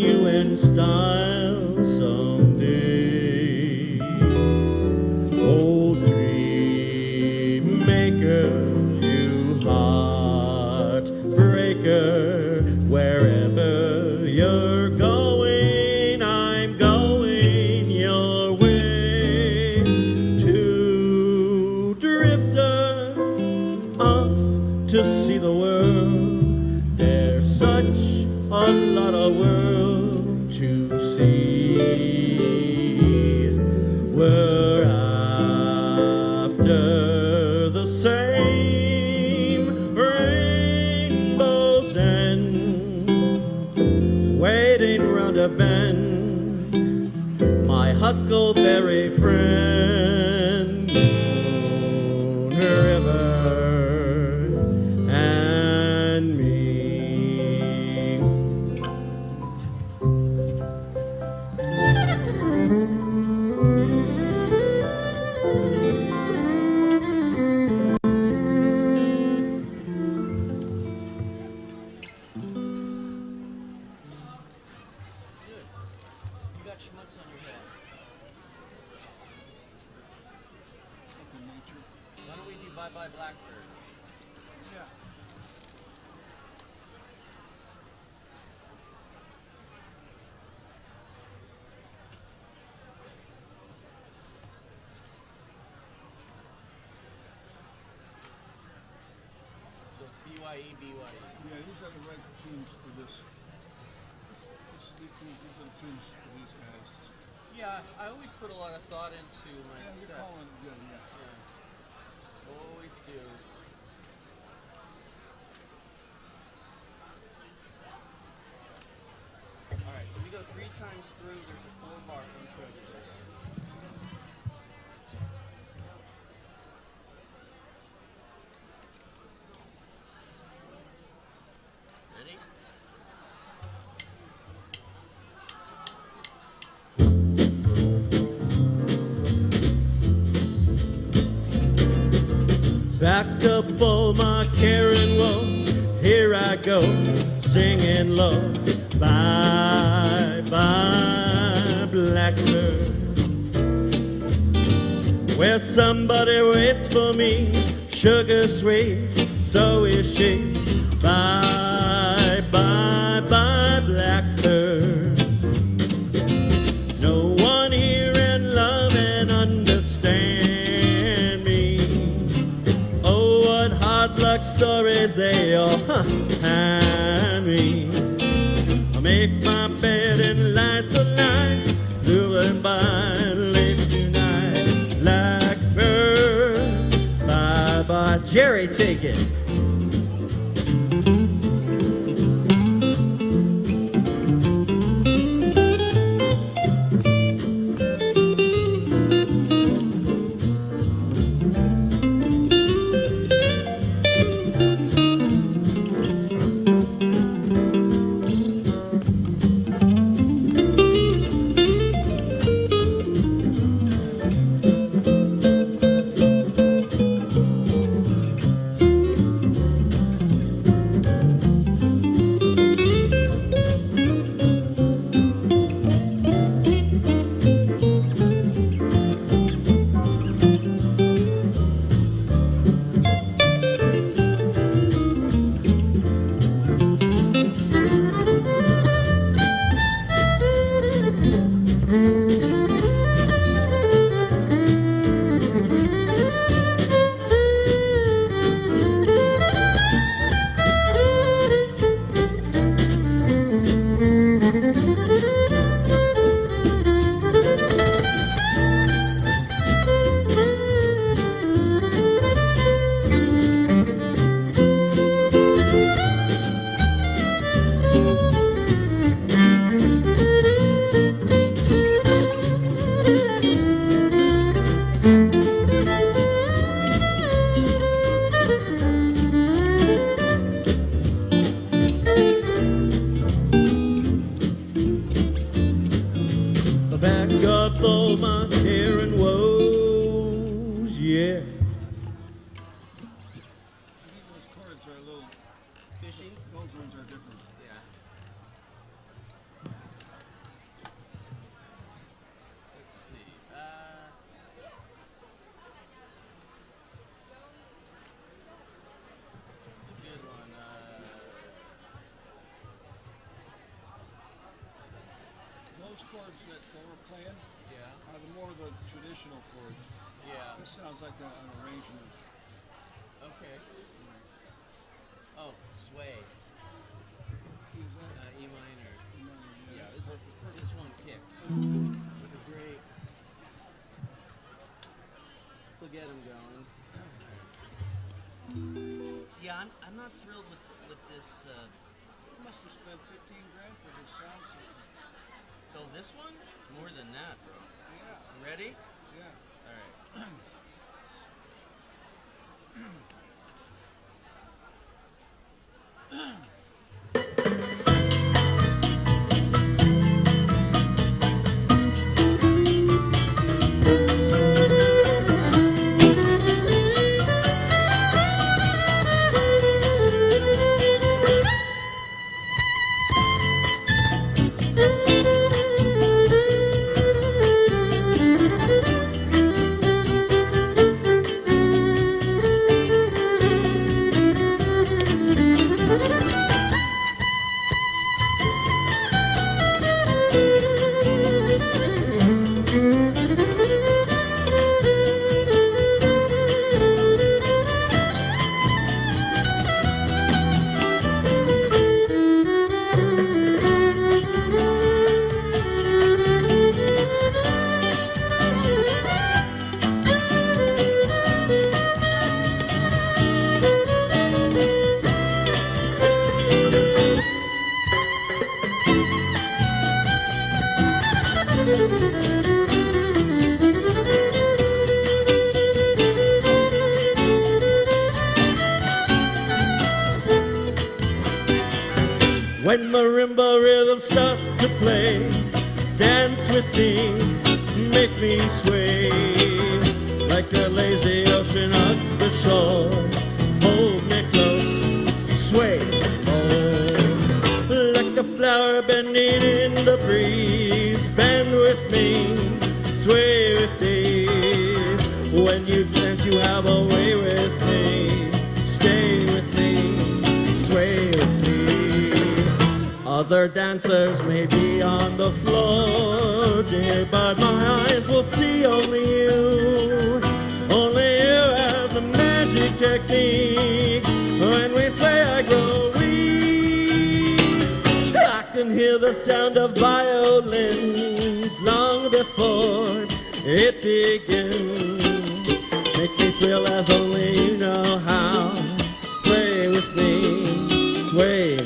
you in style someday. Old dream maker, you heartbreaker, wherever you're going, I'm going your way. Two drifters off to see the world. There's such a lot of world to see. We're after the same rainbow's end, waiting round a bend, my huckleberry friend. Moon River and me. Yeah, these are the right tunes for this. These are the tunes for these guys. Yeah, I always put a lot of thought into my sets. Yeah. Always do. Alright, so we go 3 times through, there's a 4-bar intro to this. Back up all my care and woe, here I go, singing low. Bye, bye, blackbird, where somebody waits for me, sugar sweet, so is she. Bye, bye, bye, blackbird, no one here in love and understand me. Oh, what hard luck stories they all hand me. I make my bed and light the light, lured by late tonight. Blackbird, bye bye. Jerry, take it. those chords that they were playing Yeah. are the more the traditional chords. Yeah. This sounds like an arrangement. Okay. Oh, sway. Key is that? E minor. Yeah, that's this, perfect. this one kicks. This is great. This will get him going. Yeah, I'm not thrilled with this. You must have spent 15 grand for this sound system. Oh, this one? More than that, bro. Yeah. Ready? Yeah. All right. When marimba rhythms start to play, dance with me, make me sway. Like the lazy ocean hugs the shore, hold me close, sway and roll. Like a flower bending in the breeze, bend with me, sway with ease. When you dance you have a way with me, stay with me, sway with me. Other dancers may be on the floor, dear, but my eyes will see only you. Only you have the magic technique. When we sway, I grow weak. I can hear the sound of violins long before it begins. Make me thrill as only you know how. Play with me, sway.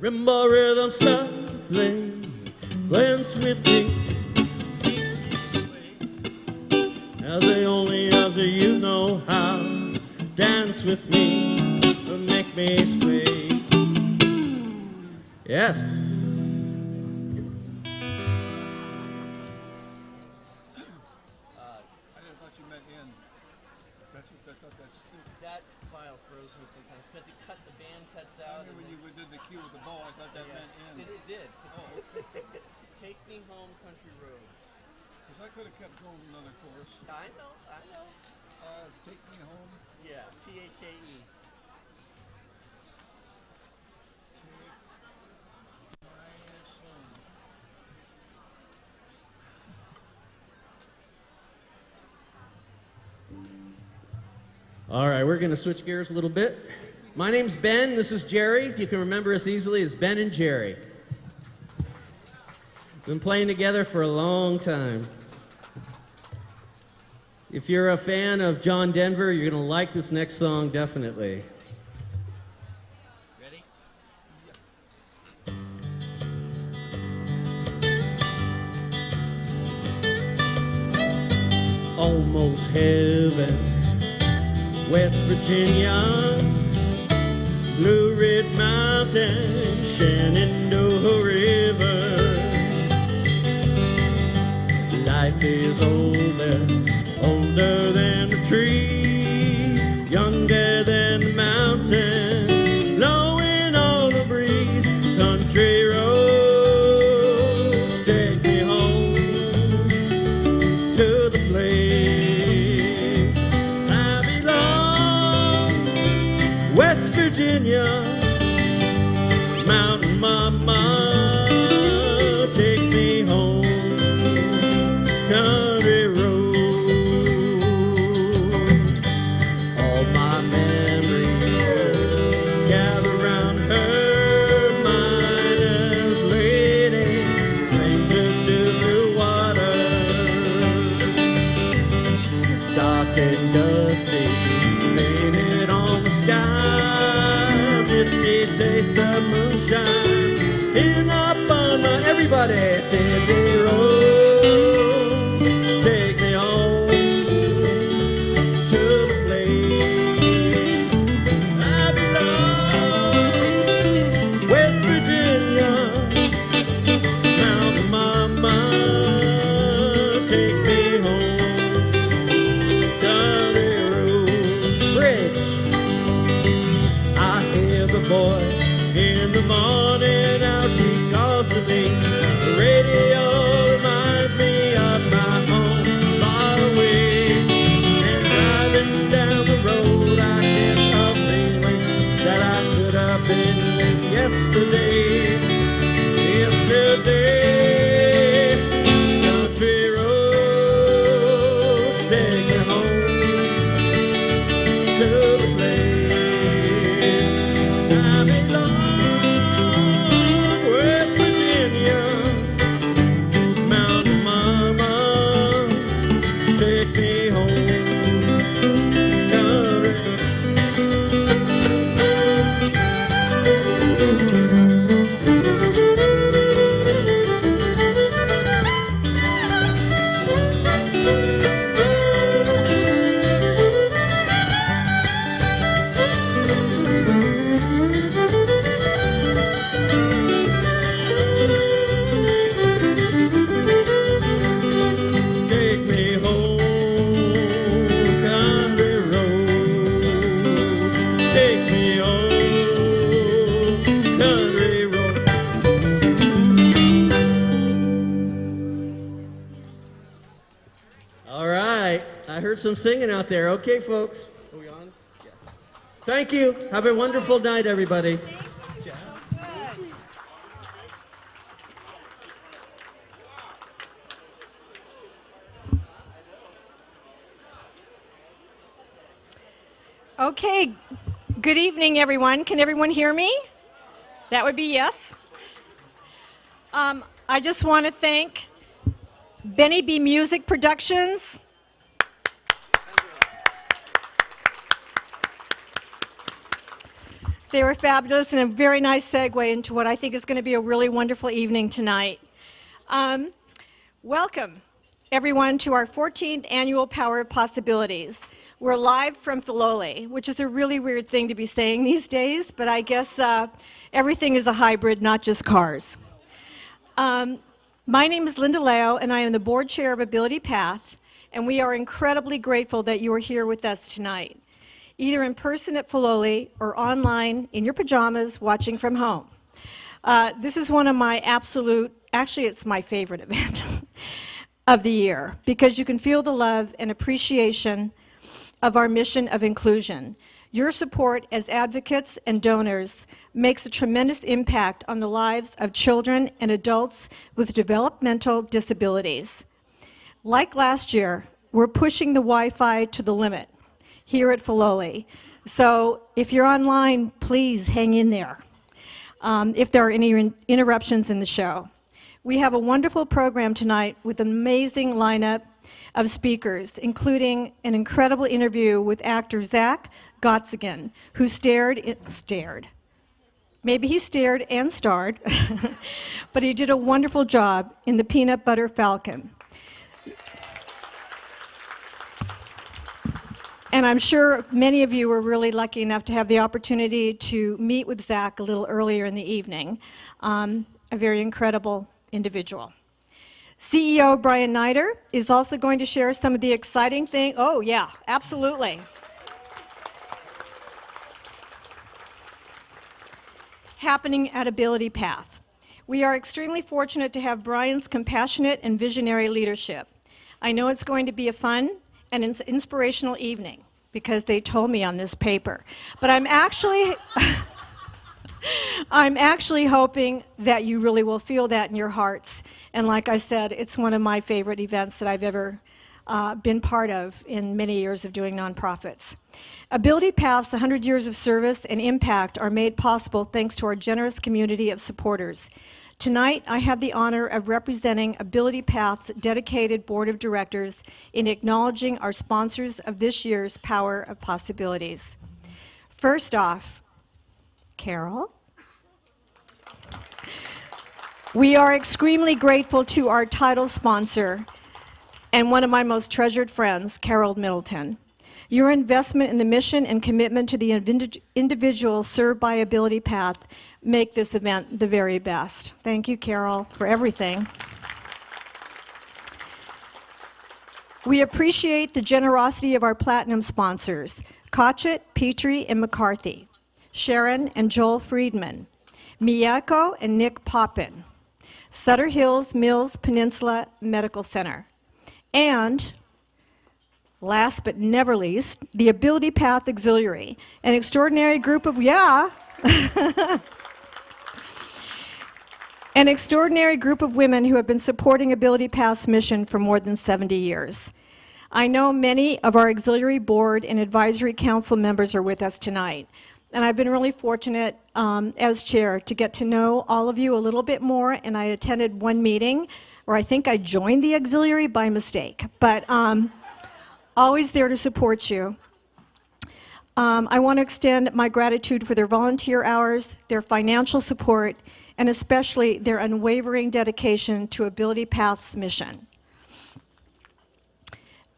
Marimba rhythm start to play, dance with me, as they only as you know how. Dance with me, make me sway. Yes. I thought you meant in. That's what I thought that stick. That file throws me sometimes because the band cuts out. I mean, when you did the cue with the bow, I thought that meant in. It did. Oh, okay. Take me home, country roads. Because I could have kept going another chorus. I know. Take me home. Yeah, TAKE. All right, we're going to switch gears a little bit. My name's Ben. This is Jerry. You can remember us easily as Ben and Jerry. Been playing together for a long time. If you're a fan of John Denver, you're going to like this next song, definitely. Ready? Almost heaven, West Virginia, Blue Ridge Mountain, Shenandoah River. Life is older, older than the trees, younger than the mountains, blowing on the breeze. Country roads take me home to the place I belong. West Virginia, Mountain Mama, take me home. Country roads, all my memories gather round her. Miner's lady, stranger to blue water, dark and dusty, painted on the sky, misty taste of moonshine, in up on my everybody, Teddy Road. Take me home to the place I belong. West Virginia, Mountain Mama, take me home. Country road bridge, I hear the voice in the morning, how she calls to me. The radio reminds me of my home far away. And driving down the road, I get a feeling that I should have been in yesterday. Yesterday, country roads take me home to the place I belong. West Virginia, Mountain Mama, take me home. Country. Take me home, country road. Take me home, country road. All right, I heard some singing out there. Okay, folks. Are we on? Yes. Thank you. Have a wonderful night, everybody. Okay, good evening, everyone. Can everyone hear me? That would be yes. I just want to thank Benny B Music Productions. They were fabulous and a very nice segue into what I think is going to be a really wonderful evening tonight. Welcome, everyone, to our 14th annual Power of Possibilities. We're live from Filoli, which is a really weird thing to be saying these days, but I guess everything is a hybrid, not just cars. My name is Linda Leao, and I am the board chair of AbilityPath, and we are incredibly grateful that you are here with us tonight, either in person at Filoli or online in your pajamas watching from home. This is one of my actually it's my favorite event of the year, because you can feel the love and appreciation of our mission of inclusion. Your support as advocates and donors makes a tremendous impact on the lives of children and adults with developmental disabilities. Like last year, we're pushing the Wi-Fi to the limit here at Filoli. So if you're online, please hang in there if there are any interruptions in the show. We have a wonderful program tonight with an amazing lineup of speakers, including an incredible interview with actor Zack Gottsagen, who maybe he stared and starred, but he did a wonderful job in the Peanut Butter Falcon. And I'm sure many of you were really lucky enough to have the opportunity to meet with Zack a little earlier in the evening. A very incredible individual. CEO Brian Nider is also going to share some of the exciting things. Oh, yeah, absolutely. Happening at AbilityPath. We are extremely fortunate to have Brian's compassionate and visionary leadership. I know it's going to be a fun and inspirational evening because they told me on this paper. But I'm actually hoping that you really will feel that in your hearts. And like I said, it's one of my favorite events that I've ever been part of in many years of doing nonprofits. AbilityPath's 100 years of service and impact are made possible thanks to our generous community of supporters. Tonight, I have the honor of representing AbilityPath's dedicated board of directors in acknowledging our sponsors of this year's Power of Possibilities. First off, Carole. We are extremely grateful to our title sponsor and one of my most treasured friends, Carole Middleton. Your investment in the mission and commitment to the individuals served by AbilityPath make this event the very best. Thank you, Carole, for everything. We appreciate the generosity of our platinum sponsors, Cotchett, Pitre, and McCarthy, Sharon and Joel Friedman, Mieko and Nick Poppin, Sutter Hills Mills-Peninsula Medical Center, and last but never least, the AbilityPath Auxiliary, an extraordinary group of, an extraordinary group of women who have been supporting AbilityPath's mission for more than 70 years. I know many of our auxiliary board and advisory council members are with us tonight, and I've been really fortunate as chair to get to know all of you a little bit more, and I attended one meeting where I think I joined the auxiliary by mistake, but always there to support you. I want to extend my gratitude for their volunteer hours, their financial support, and especially their unwavering dedication to AbilityPath's mission.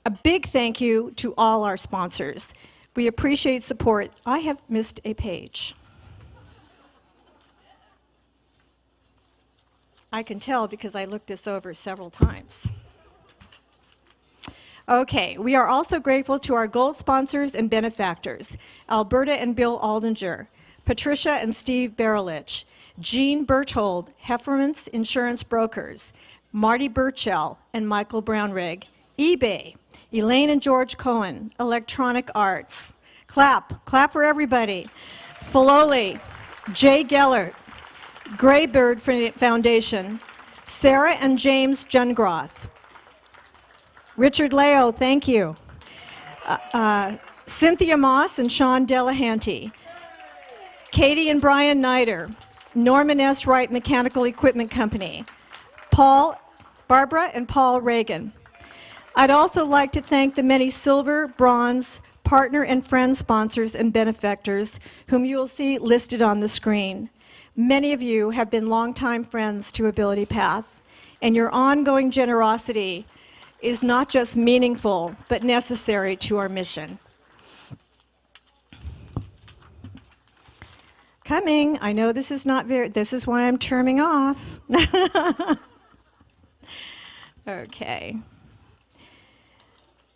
A big thank you to all our sponsors. We appreciate support. I have missed a page. I can tell because I looked this over several times. Okay, we are also grateful to our gold sponsors and benefactors, Alberta and Bill Aldinger, Patricia and Steve Barulich, Jean Berthold, Hefferman's Insurance Brokers, Marty Burchell and Michael Brownrigg, eBay, Elaine and George Cohen, Electronic Arts, clap for everybody, Filoli, Jay Gellert, Graybird Foundation, Sara and James Jungroth, Richard Leao, thank you, Cynthia Moss and Sean Delahanty, Katie and Brian Nider, Norman S. Wright Mechanical Equipment Company, Barbara and Paul Reagan. I'd also like to thank the many silver, bronze, partner and friend sponsors and benefactors whom you will see listed on the screen. Many of you have been longtime friends to AbilityPath, and your ongoing generosity is not just meaningful, but necessary to our mission. Coming, I know this is not very, this is why I'm terming off. Okay.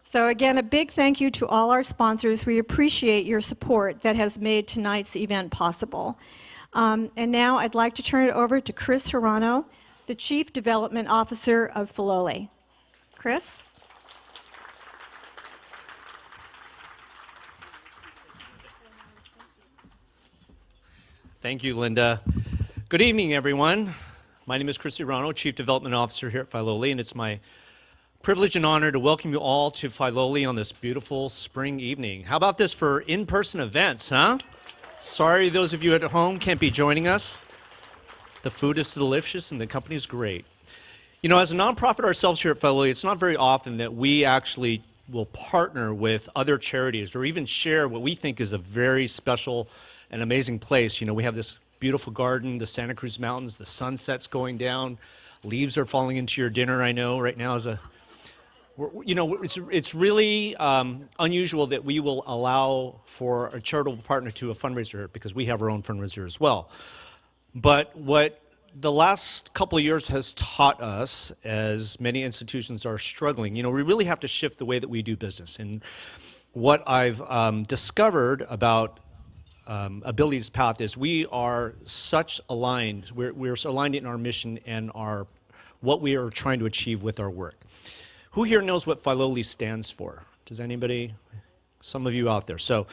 So again, a big thank you to all our sponsors. We appreciate your support that has made tonight's event possible. And now I'd like to turn it over to Chris Hirano, the Chief Development Officer of Filoli. Chris? Thank you, Linda. Good evening, everyone. My name is Chris Hirano, Chief Development Officer here at Filoli, and it's my privilege and honor to welcome you all to Filoli on this beautiful spring evening. How about this for in-person events, huh? Sorry those of you at home can't be joining us. The food is delicious and the company is great. You know, as a nonprofit ourselves here at Filoli, it's not very often that we actually will partner with other charities or even share what we think is a very special and amazing place. You know, we have this beautiful garden, the Santa Cruz Mountains, the sunset's going down, leaves are falling into your dinner, I know, right now you know, it's really unusual that we will allow for a charitable partner to a fundraiser because we have our own fundraiser as well. But what the last couple of years has taught us, as many institutions are struggling, you know, we really have to shift the way that we do business. And what I've discovered about AbilityPath is we are such aligned, we're so aligned in our mission and what we are trying to achieve with our work. Who here knows what Filoli stands for? Does anybody? Some of you out there. So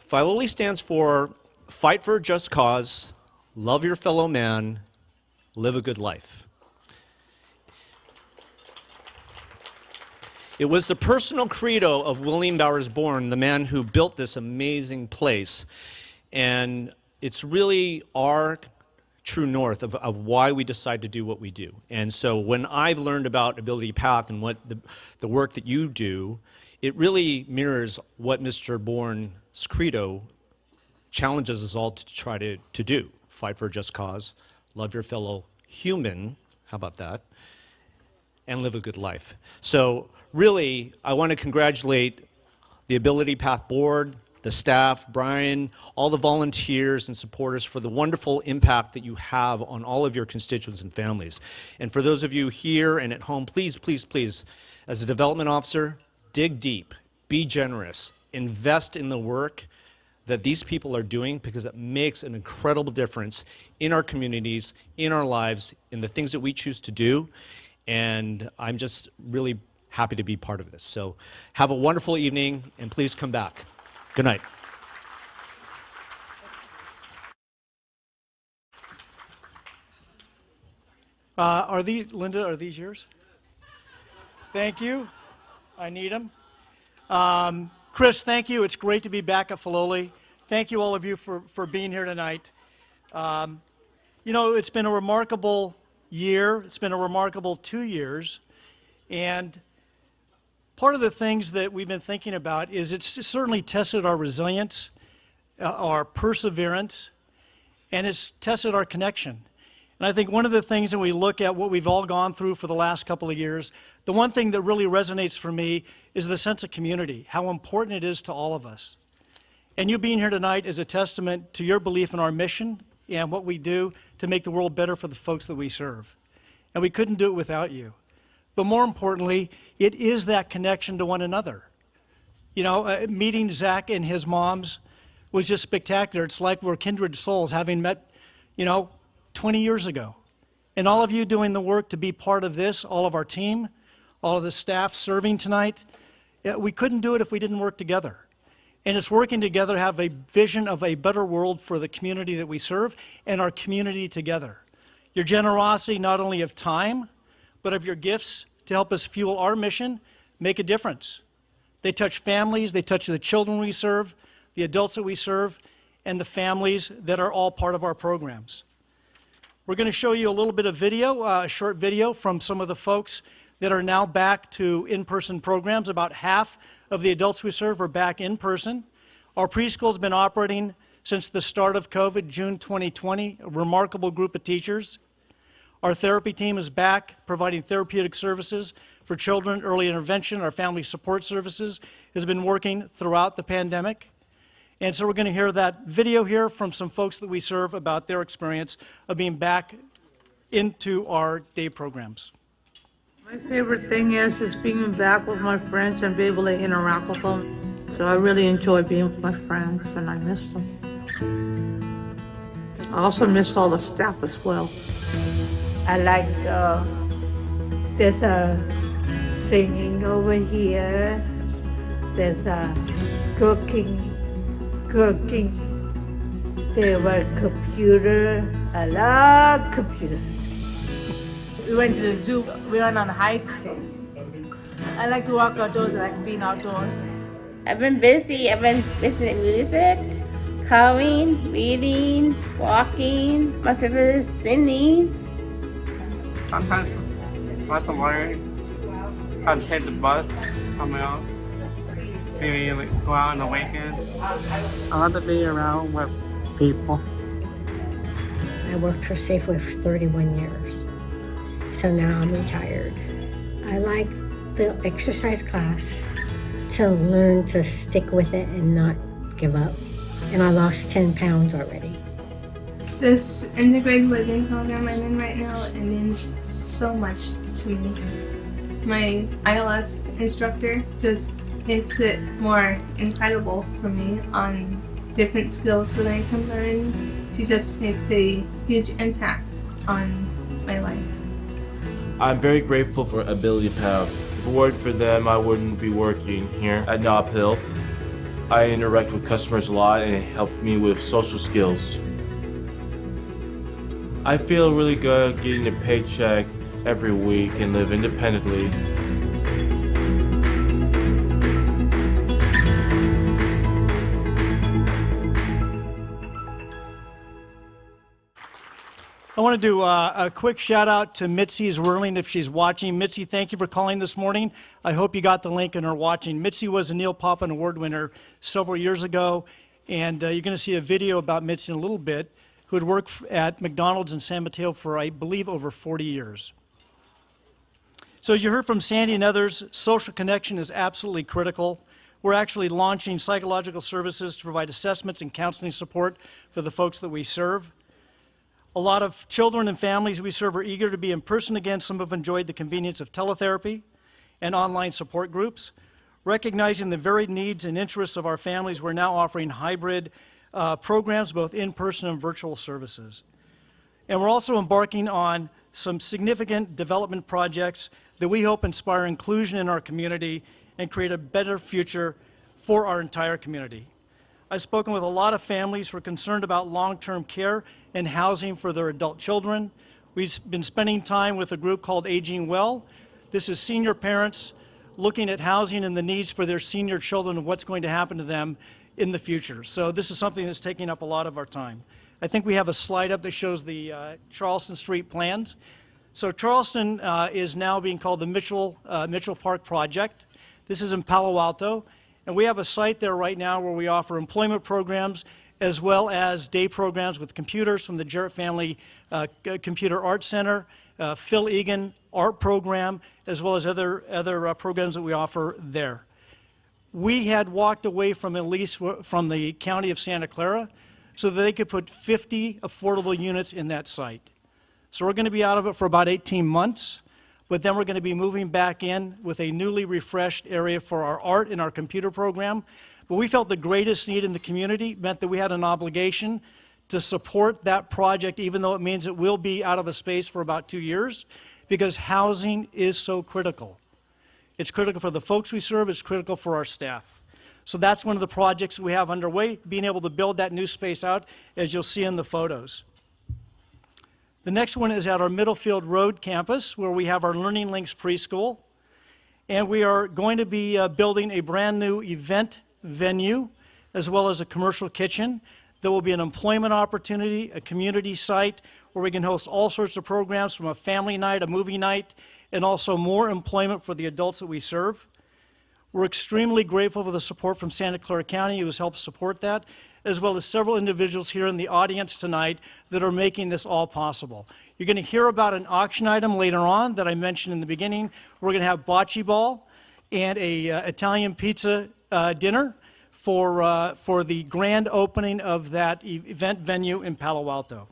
Filoli stands for Fight for a Just Cause, Love Your Fellow Man, Live a Good Life. It was the personal credo of William Bowers Bourne, the man who built this amazing place. And it's really our true north of why we decide to do what we do. And so when I've learned about AbilityPath and what the work that you do, it really mirrors what Mr. Bourne's credo challenges us all to try to do. Fight for a just cause, love your fellow human, how about that, and live a good life. So really, I want to congratulate the AbilityPath board, the staff, Brian, all the volunteers and supporters for the wonderful impact that you have on all of your constituents and families. And for those of you here and at home, please, please, please, as a development officer, dig deep, be generous, invest in the work that these people are doing because it makes an incredible difference in our communities, in our lives, in the things that we choose to do. And I'm just really happy to be part of this. So have a wonderful evening and please come back. Good night. Linda, are these yours? Thank you. I need them. Chris, thank you. It's great to be back at Filoli. Thank you all of you for being here tonight. You know, it's been a remarkable year. It's been a remarkable 2 years. And part of the things that we've been thinking about is it's certainly tested our resilience, our perseverance, and it's tested our connection. And I think one of the things when we look at what we've all gone through for the last couple of years, the one thing that really resonates for me is the sense of community, how important it is to all of us. And you being here tonight is a testament to your belief in our mission and what we do to make the world better for the folks that we serve. And we couldn't do it without you. But more importantly, it is that connection to one another. You know, meeting Zack and his moms was just spectacular. It's like we're kindred souls, having met, you know, 20 years ago. And all of you doing the work to be part of this, all of our team, all of the staff serving tonight, we couldn't do it if we didn't work together. And it's working together to have a vision of a better world for the community that we serve and our community together. Your generosity, not only of time, but of your gifts to help us fuel our mission, make a difference. They touch families, they touch the children we serve, the adults that we serve, and the families that are all part of our programs. We're going to show you a little bit of video, a short video from some of the folks that are now back to in-person programs. About half of the adults we serve are back in person. Our preschool has been operating since the start of COVID, June 2020, a remarkable group of teachers. Our therapy team is back providing therapeutic services for children, early intervention. Our family support services has been working throughout the pandemic. And so we're going to hear that video here from some folks that we serve about their experience of being back into our day programs. My favorite thing is being back with my friends and be able to interact with them. So I really enjoy being with my friends and I miss them. I also miss all the staff as well. I like there's a singing over here. There's a cooking. There were computer. I love computers. We went to the zoo. We went on a hike. I like to walk outdoors. I like being outdoors. I've been busy. I've been listening to music, coloring, reading, walking. My favorite is singing. Sometimes want to learn how to take the bus on my own. Maybe like, go out on the weekends. I want to be around with people. I worked for Safeway for 31 years, so now I'm retired. I like the exercise class to learn to stick with it and not give up. And I lost 10 pounds already. This integrated living program I'm in right now, it means so much to me. My ILS instructor just makes it more incredible for me on different skills that I can learn. She just makes a huge impact on my life. I'm very grateful for AbilityPath. If it weren't for them, I wouldn't be working here at Nob Hill. I interact with customers a lot and it helped me with social skills. I feel really good getting a paycheck every week and live independently. I want to do a quick shout out to Mitzi Zwirling if she's watching. Mitzi, thank you for calling this morning. I hope you got the link and are watching. Mitzi was a Neil Poppin Award winner several years ago, and you're going to see a video about Mitzi in a little bit, who had worked at McDonald's in San Mateo for, I believe, over 40 years. So as you heard from Sandy and others, social connection is absolutely critical. We're actually launching psychological services to provide assessments and counseling support for the folks that we serve. A lot of children and families we serve are eager to be in person again. Some have enjoyed the convenience of teletherapy and online support groups. Recognizing the varied needs and interests of our families, we're now offering hybrid programs, both in-person and virtual services. And we're also embarking on some significant development projects that we hope inspire inclusion in our community and create a better future for our entire community. I've spoken with a lot of families who are concerned about long-term care and housing for their adult children. We've been spending time with a group called Aging Well. This is senior parents looking at housing and the needs for their senior children and what's going to happen to them in the future. So this is something that's taking up a lot of our time. I think we have a slide up that shows the Charleston Street plans. So Charleston is now being called the Mitchell Park Project. This is in Palo Alto. And we have a site there right now where we offer employment programs as well as day programs with computers from the Gellert Family Computer Art Center, Phil Egan art program, as well as other programs that we offer there. We had walked away from a lease from the County of Santa Clara so that they could put 50 affordable units in that site. So we're going to be out of it for about 18 months. But then we're going to be moving back in with a newly refreshed area for our art and our computer program. But we felt the greatest need in the community meant that we had an obligation to support that project, even though it means it will be out of a space for about 2 years, because housing is so critical. It's critical for the folks we serve, it's critical for our staff. So that's one of the projects that we have underway, being able to build that new space out, as you'll see in the photos. The next one is at our Middlefield Road campus, where we have our Learning Links preschool. And we are going to be building a brand new event venue, as well as a commercial kitchen. There will be an employment opportunity, a community site, where we can host all sorts of programs, from a family night, a movie night, and also more employment for the adults that we serve. We're extremely grateful for the support from Santa Clara County, who has helped support that, as well as several individuals here in the audience tonight that are making this all possible. You're going to hear about an auction item later on that I mentioned in the beginning. We're going to have bocce ball and a Italian pizza dinner for the grand opening of that event venue in Palo Alto.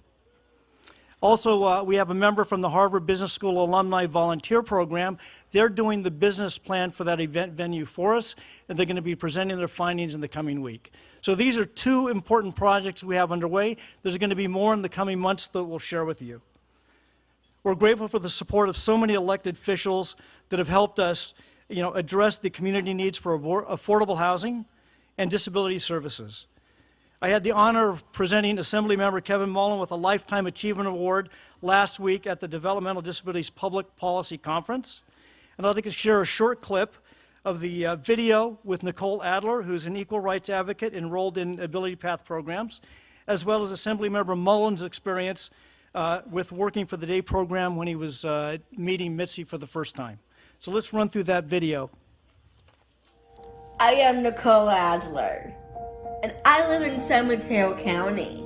Also, we have a member from the Harvard Business School Alumni Volunteer Program. They're doing the business plan for that event venue for us, and they're going to be presenting their findings in the coming week. So these are two important projects we have underway. There's going to be more in the coming months that we'll share with you. We're grateful for the support of so many elected officials that have helped us, address the community needs for affordable housing and disability services. I had the honor of presenting Assemblymember Kevin Mullen with a Lifetime Achievement Award last week at the Developmental Disabilities Public Policy Conference. And I'd like to share a short clip of the video with Nicole Adler, who's an equal rights advocate enrolled in AbilityPath programs, as well as Assemblymember Mullen's experience with working for the day program when he was meeting Mitzi for the first time. So let's run through that video. I am Nicole Adler, and I live in San Mateo County.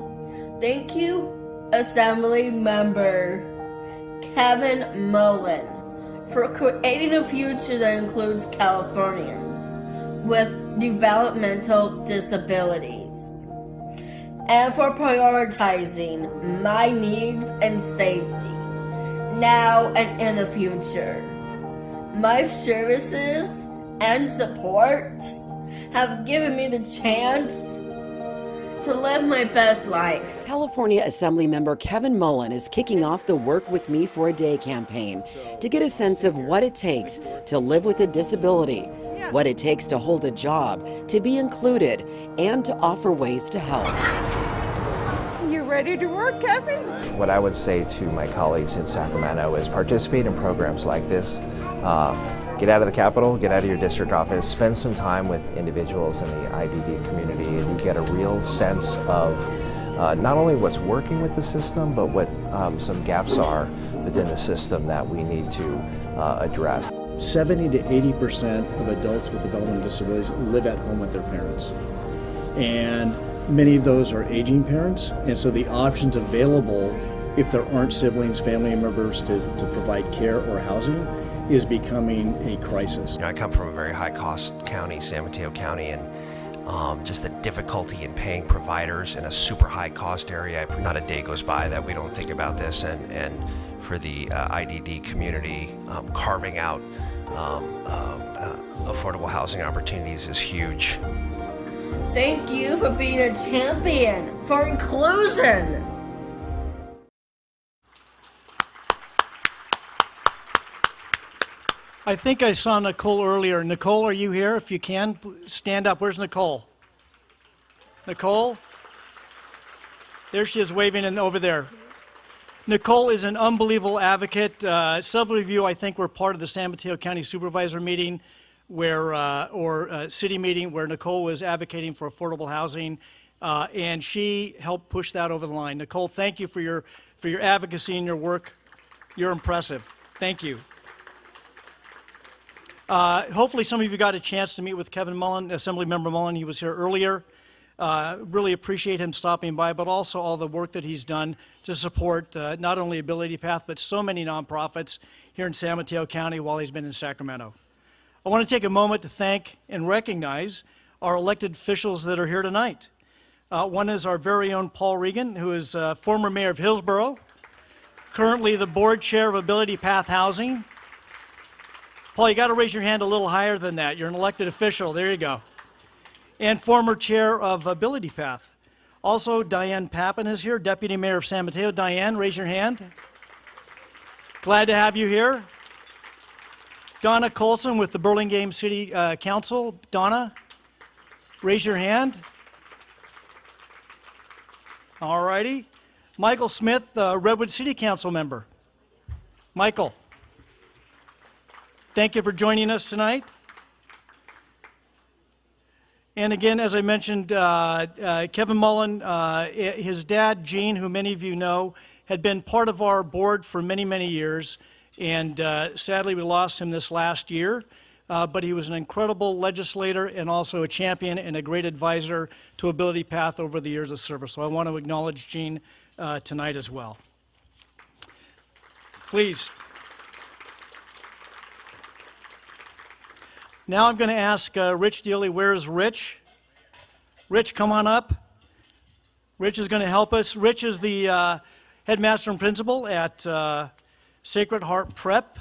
Thank you, Assembly Member Kevin Mullen, for creating a future that includes Californians with developmental disabilities, and for prioritizing my needs and safety, now and in the future. My services and supports have given me the chance to live my best life. California Assemblymember Kevin Mullen is kicking off the Work With Me for a Day campaign to get a sense of what it takes to live with a disability, what it takes to hold a job, to be included, and to offer ways to help. You ready to work, Kevin? What I would say to my colleagues in Sacramento is participate in programs like this. Get out of the Capitol, get out of your district office, spend some time with individuals in the IDD community, and you get a real sense of not only what's working with the system, but what some gaps are within the system that we need to address. 70 to 80% of adults with developmental disabilities live at home with their parents. And many of those are aging parents, and so the options available if there aren't siblings, family members to provide care or housing is becoming a crisis. I come from a very high-cost county, San Mateo County, and just the difficulty in paying providers in a super high-cost area. Not a day goes by that we don't think about this, and for the IDD community, carving out affordable housing opportunities is huge. Thank you for being a champion for inclusion. I think I saw Nicole earlier. Nicole, are you here? If you can, stand up. Where's Nicole? Nicole? There she is waving in over there. Nicole is an unbelievable advocate. Several of you, I think, were part of the San Mateo County Supervisor meeting or city meeting where Nicole was advocating for affordable housing, and she helped push that over the line. Nicole, thank you for your advocacy and your work. You're impressive. Thank you. Hopefully some of you got a chance to meet with Kevin Mullen, Assemblymember Mullen. He was here earlier. Really appreciate him stopping by, but also all the work that he's done to support not only AbilityPath, but so many nonprofits here in San Mateo County while he's been in Sacramento. I want to take a moment to thank and recognize our elected officials that are here tonight. One is our very own Paul Regan, who is former mayor of Hillsborough, currently the board chair of AbilityPath Housing. Paul, you got to raise your hand a little higher than that. You're an elected official. There you go. And former chair of AbilityPath. Also, Diane Poppin is here, Deputy Mayor of San Mateo. Diane, raise your hand. Glad to have you here. Donna Colson with the Burlingame City Council. Donna, raise your hand. All righty. Michael Smith, Redwood City Council member. Michael, thank you for joining us tonight. And again, as I mentioned, Kevin Mullen, his dad, Gene, who many of you know, had been part of our board for many, many years. And sadly, we lost him this last year. But he was an incredible legislator and also a champion and a great advisor to AbilityPath over the years of service. So I want to acknowledge Gene tonight as well. Please. Now I'm going to ask Rich Dealey, where's Rich? Rich, come on up. Rich is going to help us. Rich is the headmaster and principal at Sacred Heart Prep.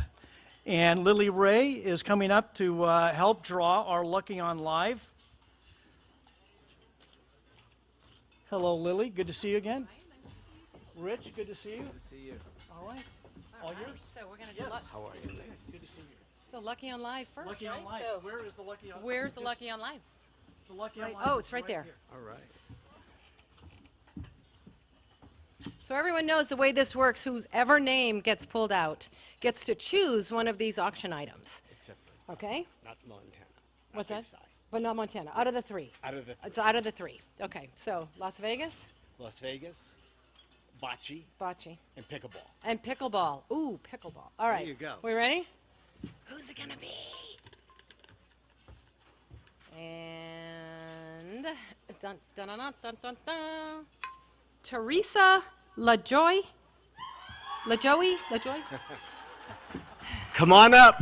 And Lily Ray is coming up to help draw our Lucky On Live. Hello, Lily. Good to see you again. Rich, good to see you. Good to see you. All right. All yours. So we're going to do Yes. How are you? Good to see you. So Lucky On Live first, Lucky right? On Live. So Where is the Lucky On? where's the Lucky On Live? The Lucky On Right. Live. Oh, it's right there. here. All right. So everyone knows the way this works. Whoever name gets pulled out gets to choose one of these auction items. Except for Okay? not Montana. What's that? But not Montana. Out of the three. Out of the three. It's out of the three. Okay. So Las Vegas, Las Vegas, bocce, and pickleball. And pickleball. Ooh, pickleball. All right. There you go. We ready? Who's it going to be? And dun, dun, dun, dun, dun, dun, dun. Teresa LaJoy. LaJoy? Come on up.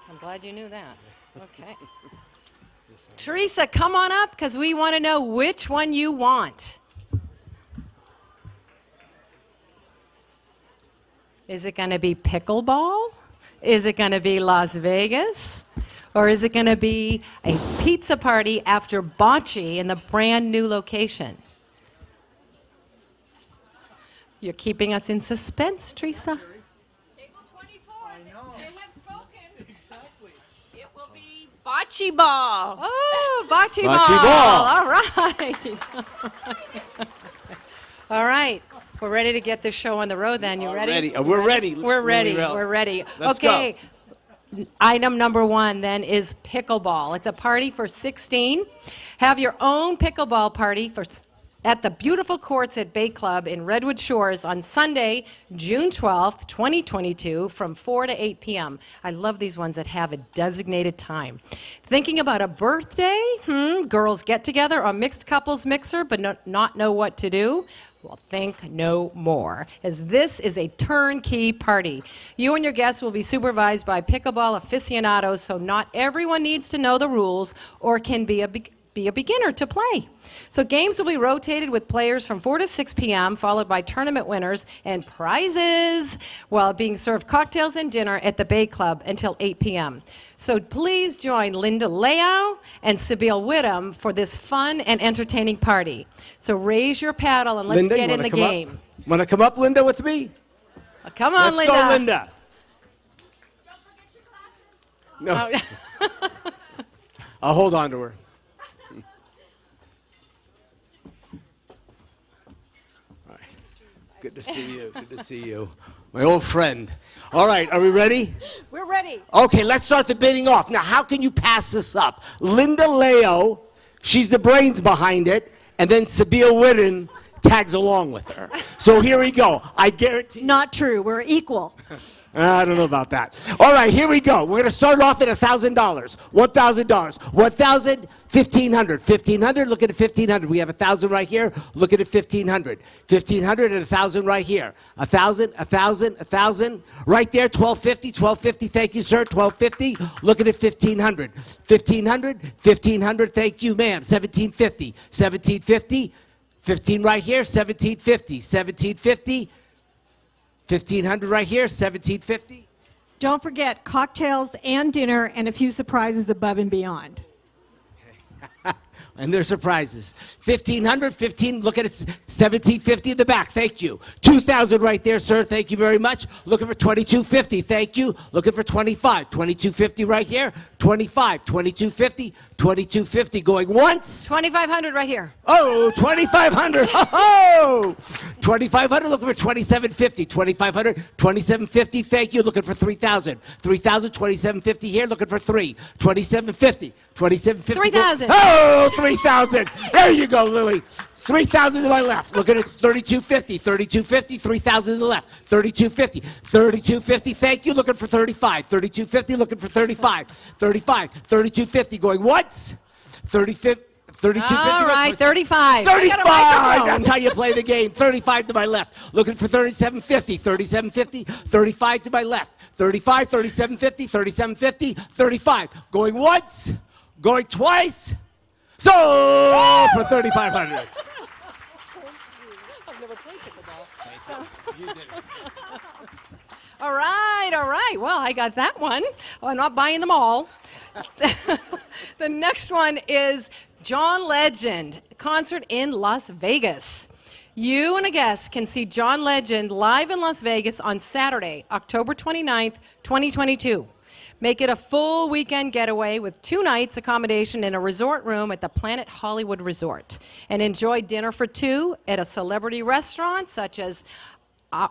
I'm glad you knew that. Okay. Teresa, come on up because we want to know which one you want. Is it going to be pickleball? Is it going to be Las Vegas? Or is it going to be a pizza party after bocce in the brand new location? You're keeping us in suspense, Teresa. Bocce ball. Oh, bocce ball. All right. All right. We're ready to get this show on the road then. You ready? We're ready. We're ready. We're ready. Let's okay. Go. Item number 1 then is pickleball. It's a party for 16. Have your own pickleball party at the beautiful courts at Bay Club in Redwood Shores on Sunday, June 12th, 2022 from 4 to 8 p.m. I love these ones that have a designated time. Thinking about a birthday? Girls get together or mixed couples mixer but not know what to do? Well, think no more, as this is a turnkey party. You and your guests will be supervised by pickleball aficionados, so not everyone needs to know the rules or can be a beginner to play. So games will be rotated with players from 4 to 6 p.m., followed by tournament winners and prizes, while being served cocktails and dinner at the Bay Club until 8 p.m. So please join Linda Leao and Sibyl Whittam for this fun and entertaining party. So raise your paddle and let's Linda, get in the game. Want to come up, Linda, with me? Come on, Let's Linda. go, Linda. No. I'll hold on to her. Good to see you. Good to see you. My old friend. All right, are we ready? We're ready. Okay, let's start the bidding off. Now, how can you pass this up? Linda Leao, she's the brains behind it, and then Sibyl Whittam tags along with her. So here we go. I guarantee. Not true. We're equal. I don't know about that. All right, here we go. We're going to start off at $1,000. $1,000. 1,000. 1,500. 1,500. Look at the 1,500. We have 1,000 right here. Look at the 1,500. 1,500 and 1,000 right here. 1,000. 1,000. 1,000. Right there. 1,250. 1,250. Thank you, sir. 1,250. Look at it. 1,500. 1,500. 1,500. Thank you, ma'am. 1,750. 1,750. 15 right here. 1,750. 1,750. 1,500 right here. 1,750. Don't forget cocktails and dinner and a few surprises above and beyond. And their surprises. 1,500, 15, look at it, 1,750 in the back, thank you. 2,000 right there, sir, thank you very much. Looking for 2,250, thank you. Looking for 25, 2,250 right here. 25, 2,250, 2,250 going once. 2,500 right here. Oh, 2,500, oh! 2,500, looking for 2,750, 2,500, 2,750, thank you. Looking for 3,000, 3,000, 2,750 here, looking for 2,750, 2,750. 3,000. Oh, 3,000. There you go, Lily. 3,000 to my left. Look at it. 3,250. 3,250. 3,000 to the left. 3,250. 3,250. Thank you. Looking for 35. 3,250. Looking for 35. 35. 3,250. Going once. 3,250. All right, 35. 35. That's how you play the game. 35 to my left. Looking for 3750. 3750. 35 to my left. 35. 3750. 3750. 35. Going once. Going twice. So for 3,500. I've never played pickleball. You did it. All right. Well, I got that one. Oh, I'm not buying them all. The next one is John Legend, concert in Las Vegas. You and a guest can see John Legend live in Las Vegas on Saturday, October 29th, 2022. Make it a full weekend getaway with 2 nights accommodation in a resort room at the Planet Hollywood Resort. And enjoy dinner for 2 at a celebrity restaurant such as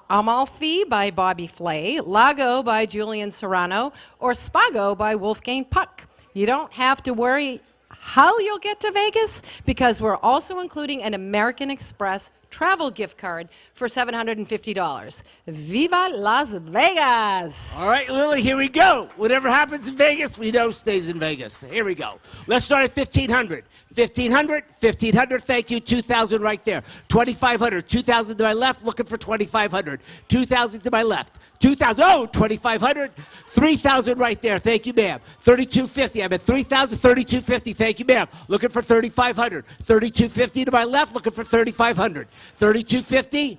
Amalfi by Bobby Flay, Lago by Julian Serrano, or Spago by Wolfgang Puck. You don't have to worry how you'll get to Vegas because we're also including an American Express travel gift card for $750. Viva Las Vegas! All right, Lily, here we go. Whatever happens in Vegas, we know stays in Vegas. Here we go. Let's start at 1,500. 1,500, 1,500, thank you. 2,000 right there. 2,500, 2,000 to my left, looking for 2,500. 2,000 to my left. 2,000, oh, 2,500. 3,000 right there, thank you, ma'am. 3,250, I'm at 3,000, 3,250, thank you, ma'am. Looking for 3,500. 3,250 to my left, looking for 3,500. 3,250.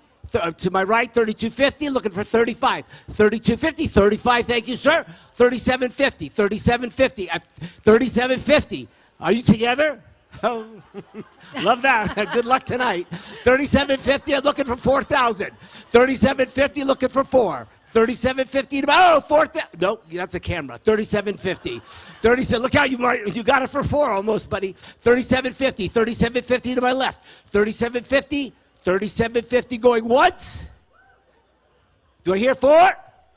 To my right, 3,250, looking for 35. 3,250, 35, thank you, sir. 3,750, 3,750, 3,750. Are you together? Oh, love that. Good luck tonight. 3,750, I'm looking for 4,000. 3,750, looking for 4. 3,750, oh, 4,000. Nope, that's a camera. 3,750. 37, look how you got it for 4 almost, buddy. 3,750, 3,750 to my left. 3,750, 3,750 going once. Do I hear 4?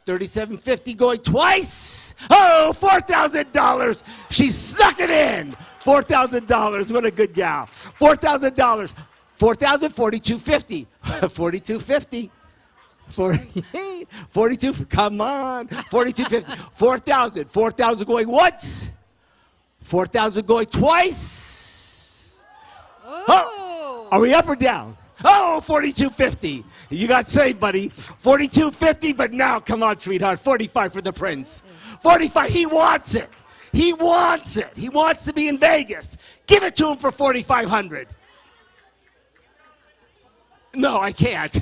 3,750 going twice. Oh, $4,000. She snuck it in. $4,000. What a good gal. $4,000. 4,000, 4,250. 4,250. 42, come on. 4,250. 4,000. 4,000 going once. 4,000 going twice. Oh, are we up or down? Oh, 4,250. You got saved, buddy. 4,250, but now, come on, sweetheart. 45 for the prince. 45, he wants it. He wants it. He wants to be in Vegas. Give it to him for 4,500. No, I can't.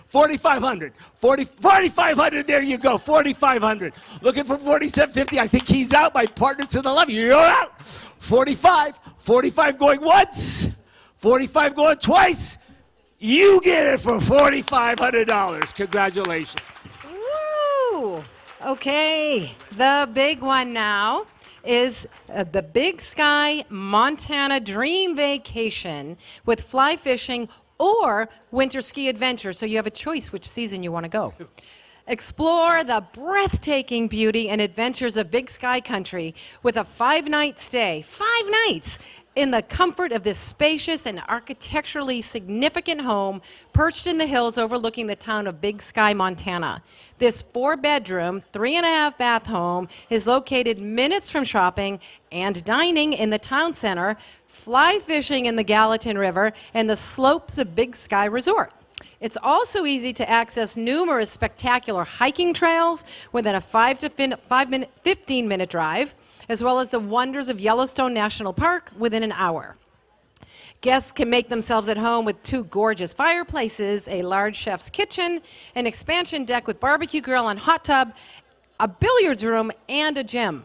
4,500. 4,500, there you go. 4,500. Looking for 4,750. I think he's out. My partner to the left. You're out. 45. 45 going once. 45 going twice. You get it for $4,500. Congratulations. Woo! Okay, the big one now is the Big Sky Montana Dream Vacation with fly fishing or winter ski adventure. So you have a choice which season you want to go. Explore the breathtaking beauty and adventures of Big Sky Country with a 5-night stay. 5 nights! In the comfort of this spacious and architecturally significant home perched in the hills overlooking the town of Big Sky, Montana. This 4-bedroom, 3.5-bath home is located minutes from shopping and dining in the town center, fly fishing in the Gallatin River, and the slopes of Big Sky Resort. It's also easy to access numerous spectacular hiking trails within a 15-minute drive, as well as the wonders of Yellowstone National Park within an hour. Guests can make themselves at home with 2 gorgeous fireplaces, a large chef's kitchen, an expansion deck with barbecue grill and hot tub, a billiards room, and a gym.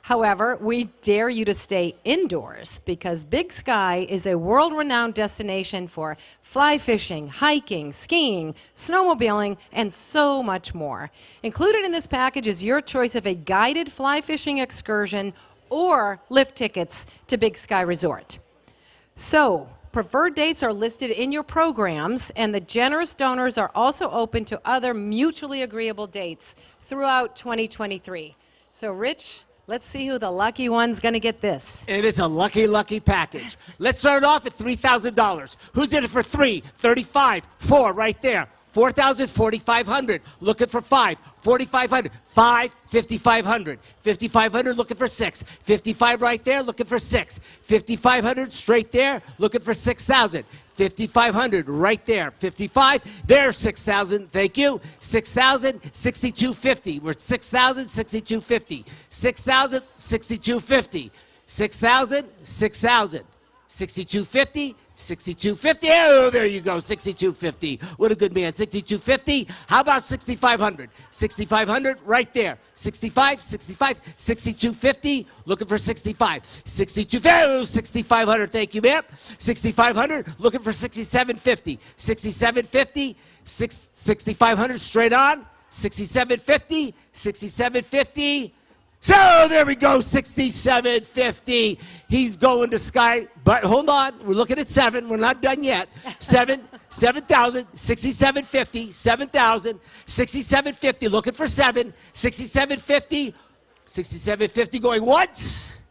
However, we dare you to stay indoors because Big Sky is a world-renowned destination for fly fishing, hiking, skiing, snowmobiling, and so much more. Included in this package is your choice of a guided fly fishing excursion or lift tickets to Big Sky Resort. So, preferred dates are listed in your programs, and the generous donors are also open to other mutually agreeable dates throughout 2023. So, Rich, let's see who the lucky one's going to get this. It is a lucky, lucky package. Let's start off at $3,000. Who's in it for 3? 35. 4 right there. 4,000, 4,500. Looking for 5. 4,500. 5, 5,500. 5,500 looking for 6. 55 right there, looking for 6. 5,500 straight there, looking for 6,000. 5,500 right there. 55, there's 6,000. Thank you. 6,000, 6,250. We're 6,000, 6,250. 6,000, 6,250. 6,000, 6,000. 6,250. 6,250. Oh, there you go. 6,250. What a good man. 6,250. How about 6,500? 6,500 right there. 65, 65, 6,250. Looking for 65. 6,250. Oh, 6,500. Thank you, ma'am. 6,500. Looking for 6,750. 6,750. 6,500 straight on. 6,750. 6,750. So there we go, 6,750. He's going to Sky, but hold on, we're looking at 7. We're not done yet. 7,000, 6,750, 7,000, 6,750. Looking for 7, 6,750, 6,750 going once.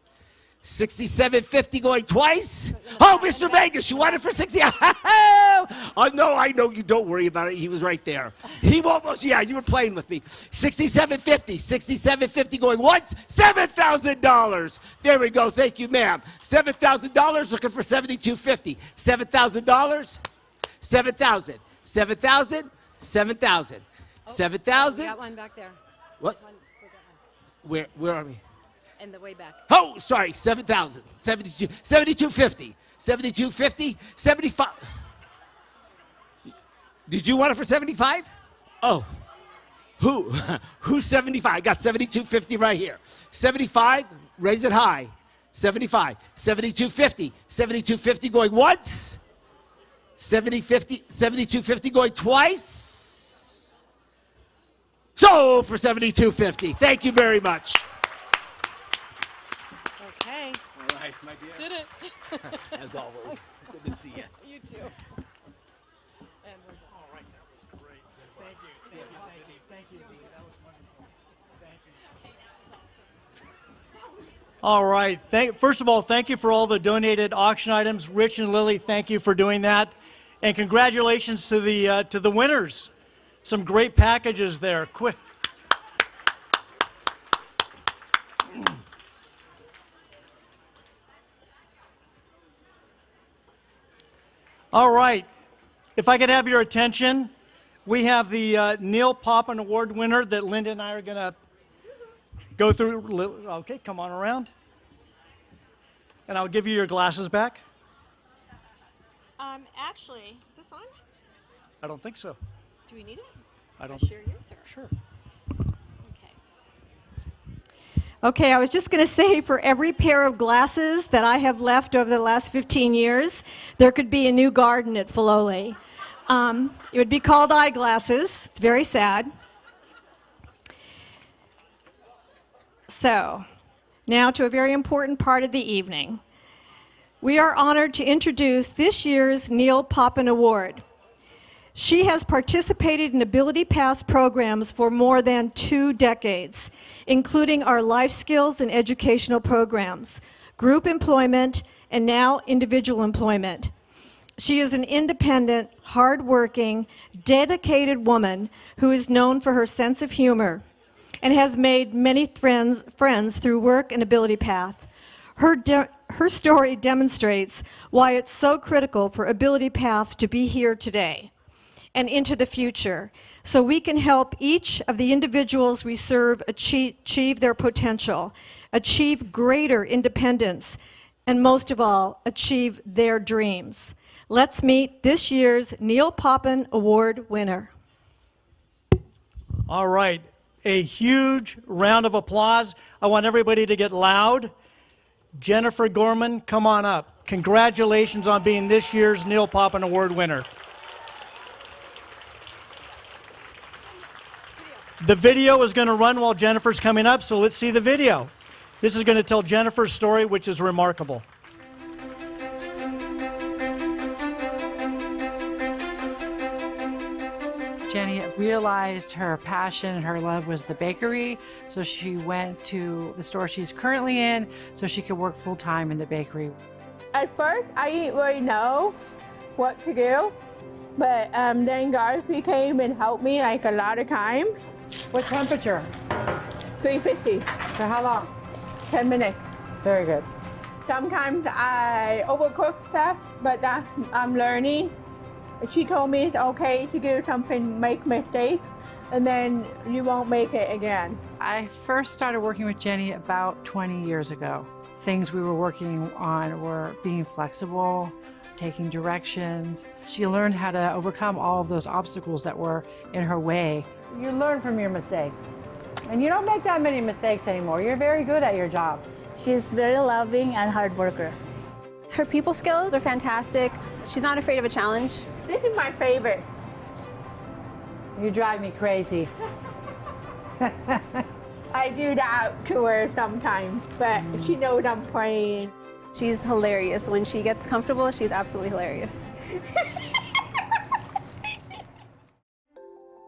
$67.50 going twice. Oh, Mr. Vegas, you want it for 60? Oh, no, I know you. Don't worry about it. He was right there. He almost, yeah, you were playing with me. $67.50. $67.50 going once. $7,000. There we go. Thank you, ma'am. $7,000 looking for $72.50. $7,000. 7,000. 7,000. 7,000. 7,000. Got one back there. What? Where are we? In the way back. Oh, sorry, 7,000, 72.50, 72.50, 75. Did you want it for 75? Oh, who's 75? I got 72.50 right here. 75, raise it high. 75, 72.50, 72.50 going once. 72.50 going twice. So for 72.50. Thank you very much. Okay. All right, my dear. Did it. As always. Good to see you. You too. And we're done. All right, that was great. Thank you. Thank you. Thank you. Thank you. That was wonderful. Thank you. All right. First of all, thank you for all the donated auction items. Rich and Lily, thank you for doing that. And congratulations to the winners. Some great packages there. Quick. All right. If I could have your attention, we have the Neil Poppin Award winner that Linda and I are going to go through. Okay, come on around. And I'll give you your glasses back. Actually, is this on? I don't think so. Do we need it? I don't. Share yours, or? Sure. Okay, I was just going to say for every pair of glasses that I have left over the last 15 years, there could be a new garden at Filoli. It would be called eyeglasses. It's very sad. So, now to a very important part of the evening. We are honored to introduce this year's Neil Poppin Award. She has participated in AbilityPath programs for more than 2 decades, including our life skills and educational programs, group employment, and now individual employment. She is an independent, hardworking, dedicated woman who is known for her sense of humor and has made many friends through work and AbilityPath. Her story demonstrates why it's so critical for AbilityPath to be here today and into the future, so we can help each of the individuals we serve achieve their potential, achieve greater independence, and most of all, achieve their dreams. Let's meet this year's Neil Poppin Award winner. All right, a huge round of applause. I want everybody to get loud. Jennifer Gorman, come on up. Congratulations on being this year's Neil Poppin Award winner. The video is going to run while Jennifer's coming up, so let's see the video. This is going to tell Jennifer's story, which is remarkable. Jenny realized her passion and her love was the bakery, so she went to the store she's currently in so she could work full-time in the bakery. At first, I didn't really know what to do, but then Garth came and helped me like a lot of times. What temperature? 350. For how long? 10 minutes. Very good. Sometimes I overcook stuff, but I'm learning. She told me it's okay to do something, make mistake, and then you won't make it again. I first started working with Jenny about 20 years ago. Things we were working on were being flexible, taking directions. She learned how to overcome all of those obstacles that were in her way. You learn from your mistakes, and you don't make that many mistakes anymore. You're very good at your job. She's very loving and hard worker. Her people skills are fantastic. She's not afraid of a challenge. This is my favorite. You drive me crazy. I do that to her sometimes, but she knows I'm playing. She's hilarious. When she gets comfortable, she's absolutely hilarious.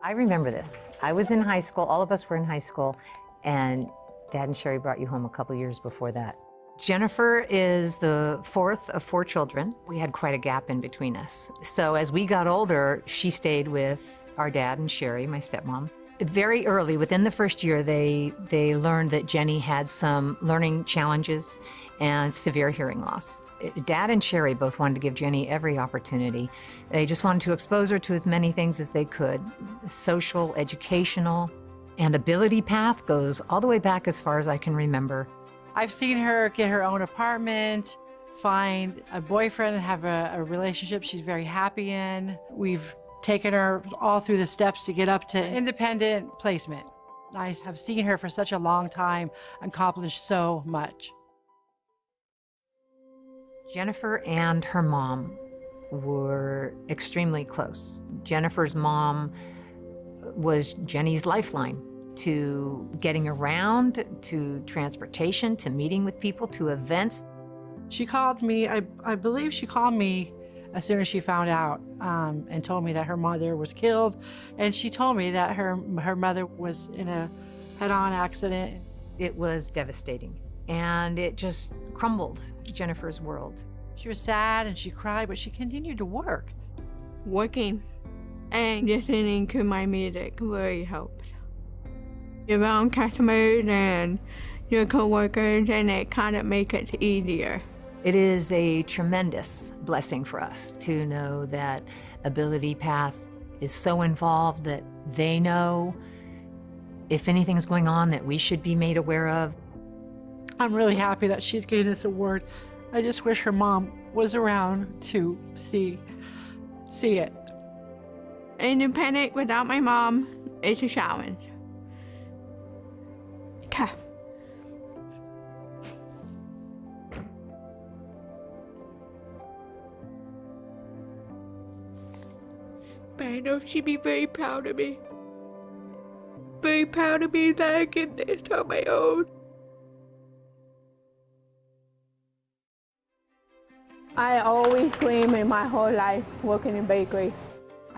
I remember this. I was in high school, all of us were in high school, and Dad and Sherry brought you home a couple years before that. Jennifer is the fourth of 4 children. We had quite a gap in between us. So as we got older, she stayed with our dad and Sherry, my stepmom. Very early, within the first year, they learned that Jenny had some learning challenges and severe hearing loss. Dad and Sherry both wanted to give Jenny every opportunity. They just wanted to expose her to as many things as they could, social, educational, and AbilityPath goes all the way back as far as I can remember. I've seen her get her own apartment, find a boyfriend, and have a relationship she's very happy in. We've taken her all through the steps to get up to independent placement. I have seen her for such a long time accomplish so much. Jennifer and her mom were extremely close. Jennifer's mom was Jenny's lifeline to getting around, to transportation, to meeting with people, to events. She called me, I believe she called me as soon as she found out and told me that her mother was killed. And she told me that her mother was in a head-on accident. It was devastating, and it just crumbled Jennifer's world. She was sad and she cried, but she continued to work. Working and listening to my music really helped. Around customers and your coworkers, and it kind of makes it easier. It is a tremendous blessing for us to know that AbilityPath is so involved that they know if anything's going on that we should be made aware of. I'm really happy that she's getting this award. I just wish her mom was around to see it. Independent without my mom is a challenge. Okay. But I know she'd be very proud of me. Very proud of me that I get this on my own. I always dreamed in my whole life working in bakery.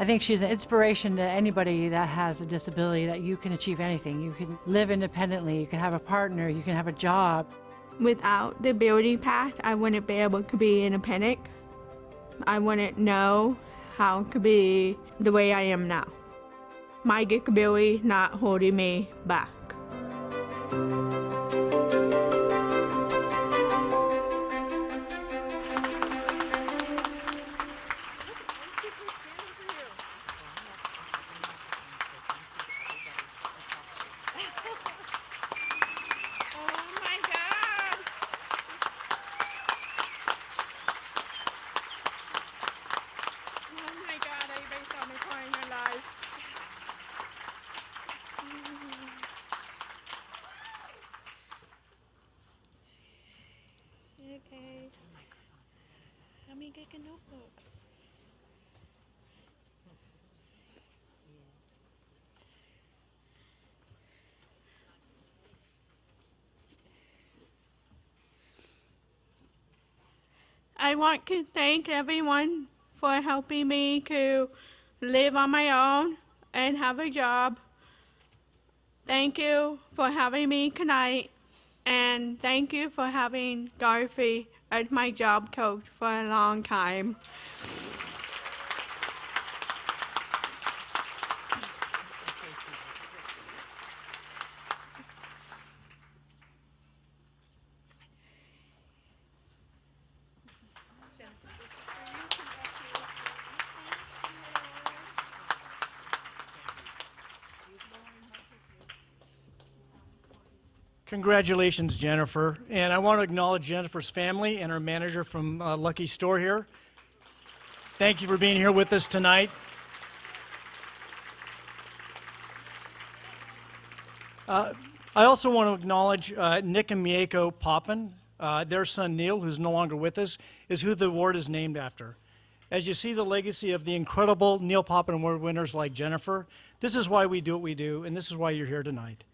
I think she's an inspiration to anybody that has a disability, that you can achieve anything. You can live independently, you can have a partner, you can have a job. Without the AbilityPath, I wouldn't be able to be independent. I wouldn't know how to be the way I am now. My disability not holding me back. Okay. Let me get a notebook. I want to thank everyone for helping me to live on my own and have a job. Thank you for having me tonight, and thank you for having Dorothy as my job coach for a long time. Congratulations, Jennifer. And I want to acknowledge Jennifer's family and her manager from Lucky Store here. Thank you for being here with us tonight. I also want to acknowledge Nick and Mieko Poppin. Their son Neil, who's no longer with us, is who the award is named after. As you see the legacy of the incredible Neil Poppin Award winners like Jennifer, this is why we do what we do, and this is why you're here tonight.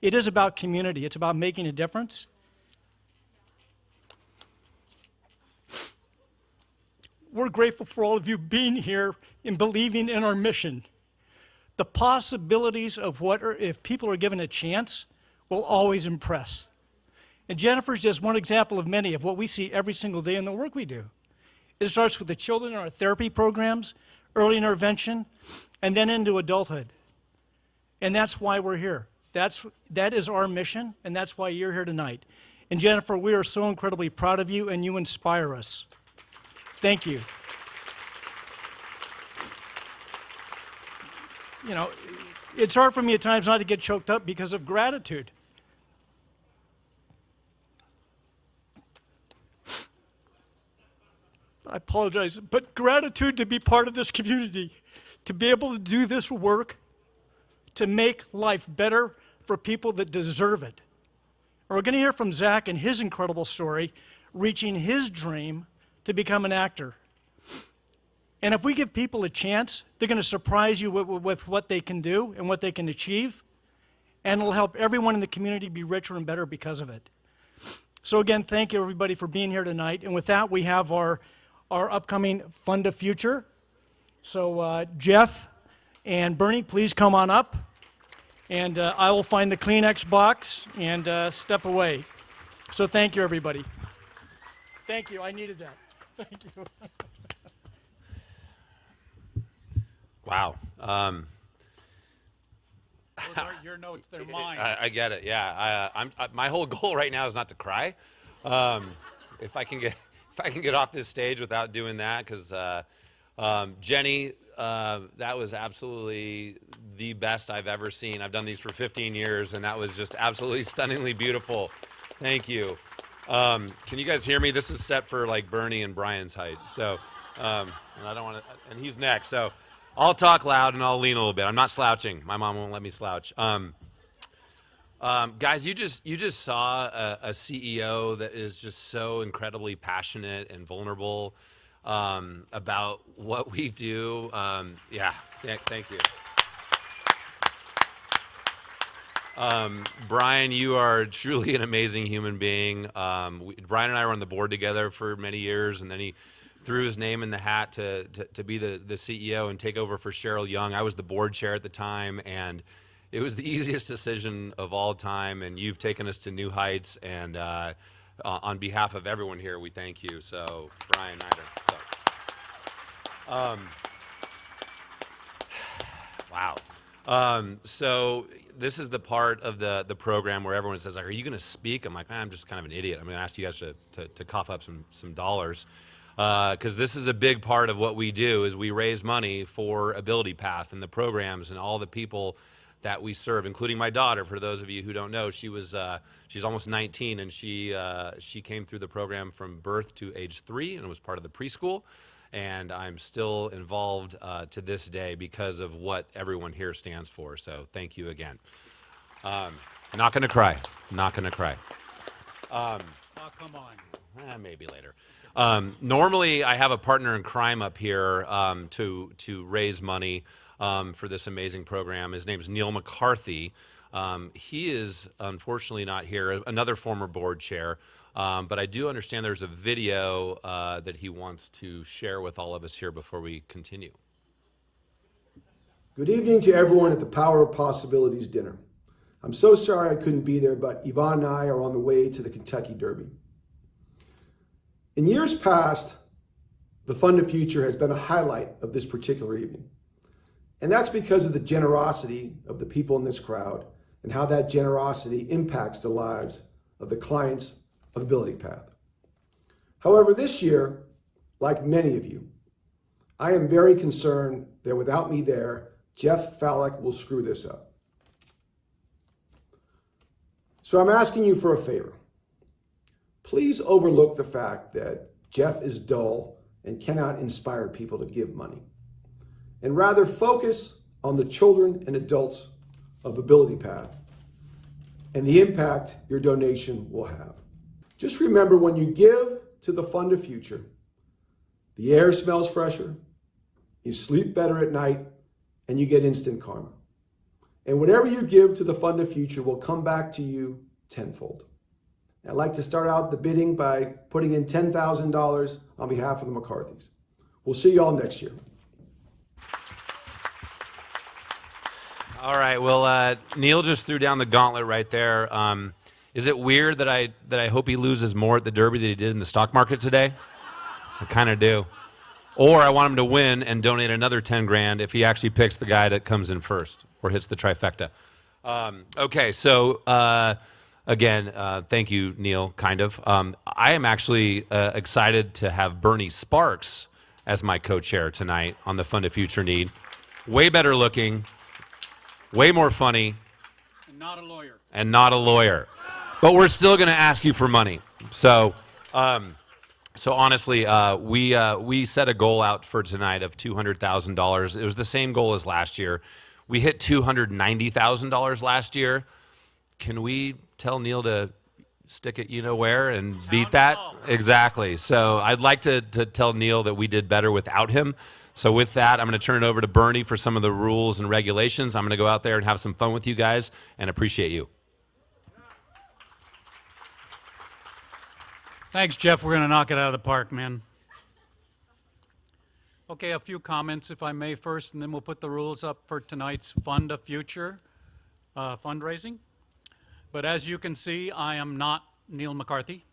It is about community. It's about making a difference. We're grateful for all of you being here and believing in our mission. The possibilities of if people are given a chance will always impress. And Jennifer's just one example of many of what we see every single day in the work we do. It starts with the children in our therapy programs, early intervention, and then into adulthood. And that's why we're here. That is our mission, and that's why you're here tonight. And Jennifer, we are so incredibly proud of you, and you inspire us. Thank you. You know, it's hard for me at times not to get choked up because of gratitude. I apologize, but gratitude to be part of this community, to be able to do this work, to make life better for people that deserve it. And we're going to hear from Zack and his incredible story, reaching his dream to become an actor. And if we give people a chance, they're going to surprise you with what they can do and what they can achieve, and it'll help everyone in the community be richer and better because of it. So again, thank you everybody for being here tonight. And with that, we have our upcoming Fund a Future. So Jeff and Bernie, please come on up. And I will find the Kleenex box and step away. So thank you, everybody. Thank you. I needed that. Thank you. Wow. Those aren't your notes, they're mine. I get it. Yeah. My whole goal right now is not to cry. If I can get off this stage without doing that, because Jenny, that was absolutely the best I've ever seen. I've done these for 15 years, and that was just absolutely stunningly beautiful. Thank you. Can you guys hear me? This is set for like Bernie and Brian's height. So, and I don't want to, and he's next. So I'll talk loud and I'll lean a little bit. I'm not slouching. My mom won't let me slouch. Guys, you just saw a CEO that is just so incredibly passionate and vulnerable about what we do. Yeah, thank you. Brian, you are truly an amazing human being. Brian and I were on the board together for many years, and then he threw his name in the hat to be the CEO and take over for Cheryl Young. I was the board chair at the time, and it was the easiest decision of all time, and you've taken us to new heights, and on behalf of everyone here, we thank you. So, Brian Nider. Wow. So this is the part of the program where everyone says, like, are you going to speak? I'm like, I'm just kind of an idiot. I'm going to ask you guys to cough up some dollars. Because this is a big part of what we do is we raise money for AbilityPath and the programs and all the people that we serve, including my daughter. For those of you who don't know, she's almost 19, and she came through the program from birth to age 3 and was part of the preschool. And I'm still involved to this day because of what everyone here stands for. So thank you again. Not going to cry. Not going to cry. Oh, come on. Maybe later. Normally, I have a partner in crime up here to raise money for this amazing program. His name is Neil McCarthy. He is unfortunately not here, another former board chair. But I do understand there's a video that he wants to share with all of us here before we continue. Good evening to everyone at the Power of Possibilities dinner. I'm so sorry I couldn't be there, but Yvonne and I are on the way to the Kentucky Derby. In years past, the Fund a Future has been a highlight of this particular evening. And that's because of the generosity of the people in this crowd and how that generosity impacts the lives of the clients of AbilityPath. However, this year, like many of you, I am very concerned that without me there, Jeff Fallick will screw this up. So I'm asking you for a favor. Please overlook the fact that Jeff is dull and cannot inspire people to give money, and rather focus on the children and adults of AbilityPath and the impact your donation will have. Just remember, when you give to the Fund a Future, the air smells fresher, you sleep better at night, and you get instant karma. And whatever you give to the Fund a Future will come back to you tenfold. I'd like to start out the bidding by putting in $10,000 on behalf of the McCarthys. We'll see you all next year. All right. Well, Neil just threw down the gauntlet right there. Is it weird that I hope he loses more at the Derby than he did in the stock market today? I kind of do. Or I want him to win and donate another 10 grand if he actually picks the guy that comes in first or hits the trifecta. Okay, so again, thank you, Neil, kind of. I am actually excited to have Bernie Sparks as my co-chair tonight on the Fund a Future Need. Way better looking, way more funny. And not a lawyer. And not a lawyer. But we're still going to ask you for money. So honestly, we set a goal out for tonight of $200,000. It was the same goal as last year. We hit $290,000 last year. Can we tell Neil to stick it where and beat that? Exactly. So I'd like to tell Neil that we did better without him. So with that, I'm going to turn it over to Bernie for some of the rules and regulations. I'm going to go out there and have some fun with you guys and appreciate you. Thanks, Jeff. We're going to knock it out of the park, man. Okay, a few comments, if I may, first, and then we'll put the rules up for tonight's Fund a Future fundraising. But as you can see, I am not Neil McCarthy.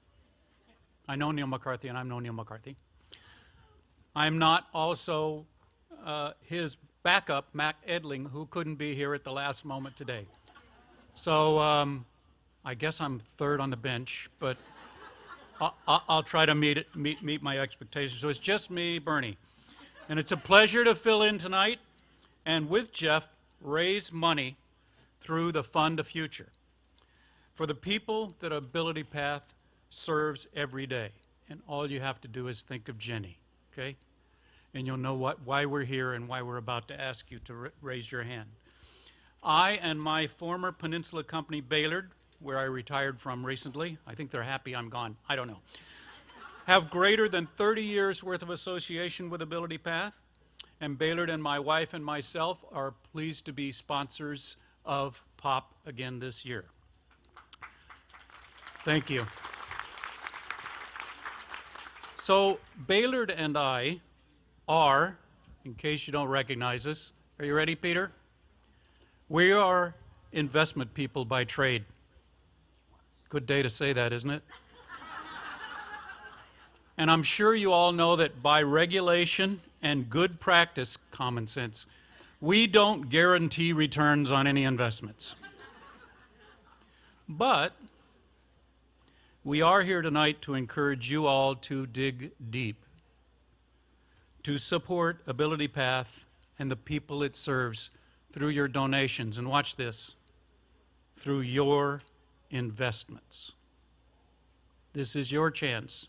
I know Neil McCarthy, and I'm no Neil McCarthy. I'm not also his backup, Mac Edling, who couldn't be here at the last moment today. So I guess I'm third on the bench, but I'll try to meet my expectations. So it's just me, Bernie. And it's a pleasure to fill in tonight and with Jeff raise money through the Fund a Future for the people that AbilityPath serves every day. And all you have to do is think of Jenny, okay? And you'll know why we're here and why we're about to ask you to raise your hand. I and my former Peninsula company, Baylord, where I retired from recently, I think they're happy I'm gone, I don't know, have greater than 30 years worth of association with AbilityPath, and Baylord and my wife and myself are pleased to be sponsors of POP again this year. Thank you. So Baylord and I are, in case you don't recognize us, are you ready, Peter? We are investment people by trade. Good day to say that, isn't it? And I'm sure you all know that by regulation and good practice, common sense, we don't guarantee returns on any investments. But we are here tonight to encourage you all to dig deep, to support AbilityPath and the people it serves through your donations. And watch this, through your investments. This is your chance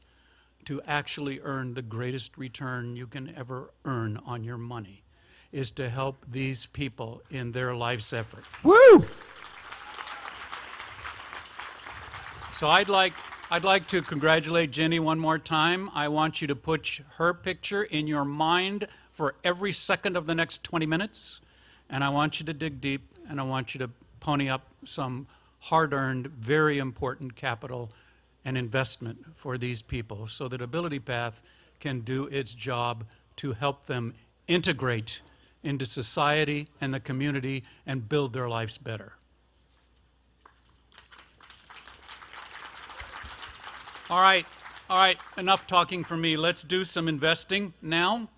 to actually earn the greatest return you can ever earn on your money, is to help these people in their life's effort. Woo! So I'd like to congratulate Jenny one more time. I want you to put her picture in your mind for every second of the next 20 minutes, and I want you to dig deep, and I want you to pony up some hard-earned, very important capital and investment for these people so that AbilityPath can do its job to help them integrate into society and the community and build their lives better. All right, enough talking from me. Let's do some investing now,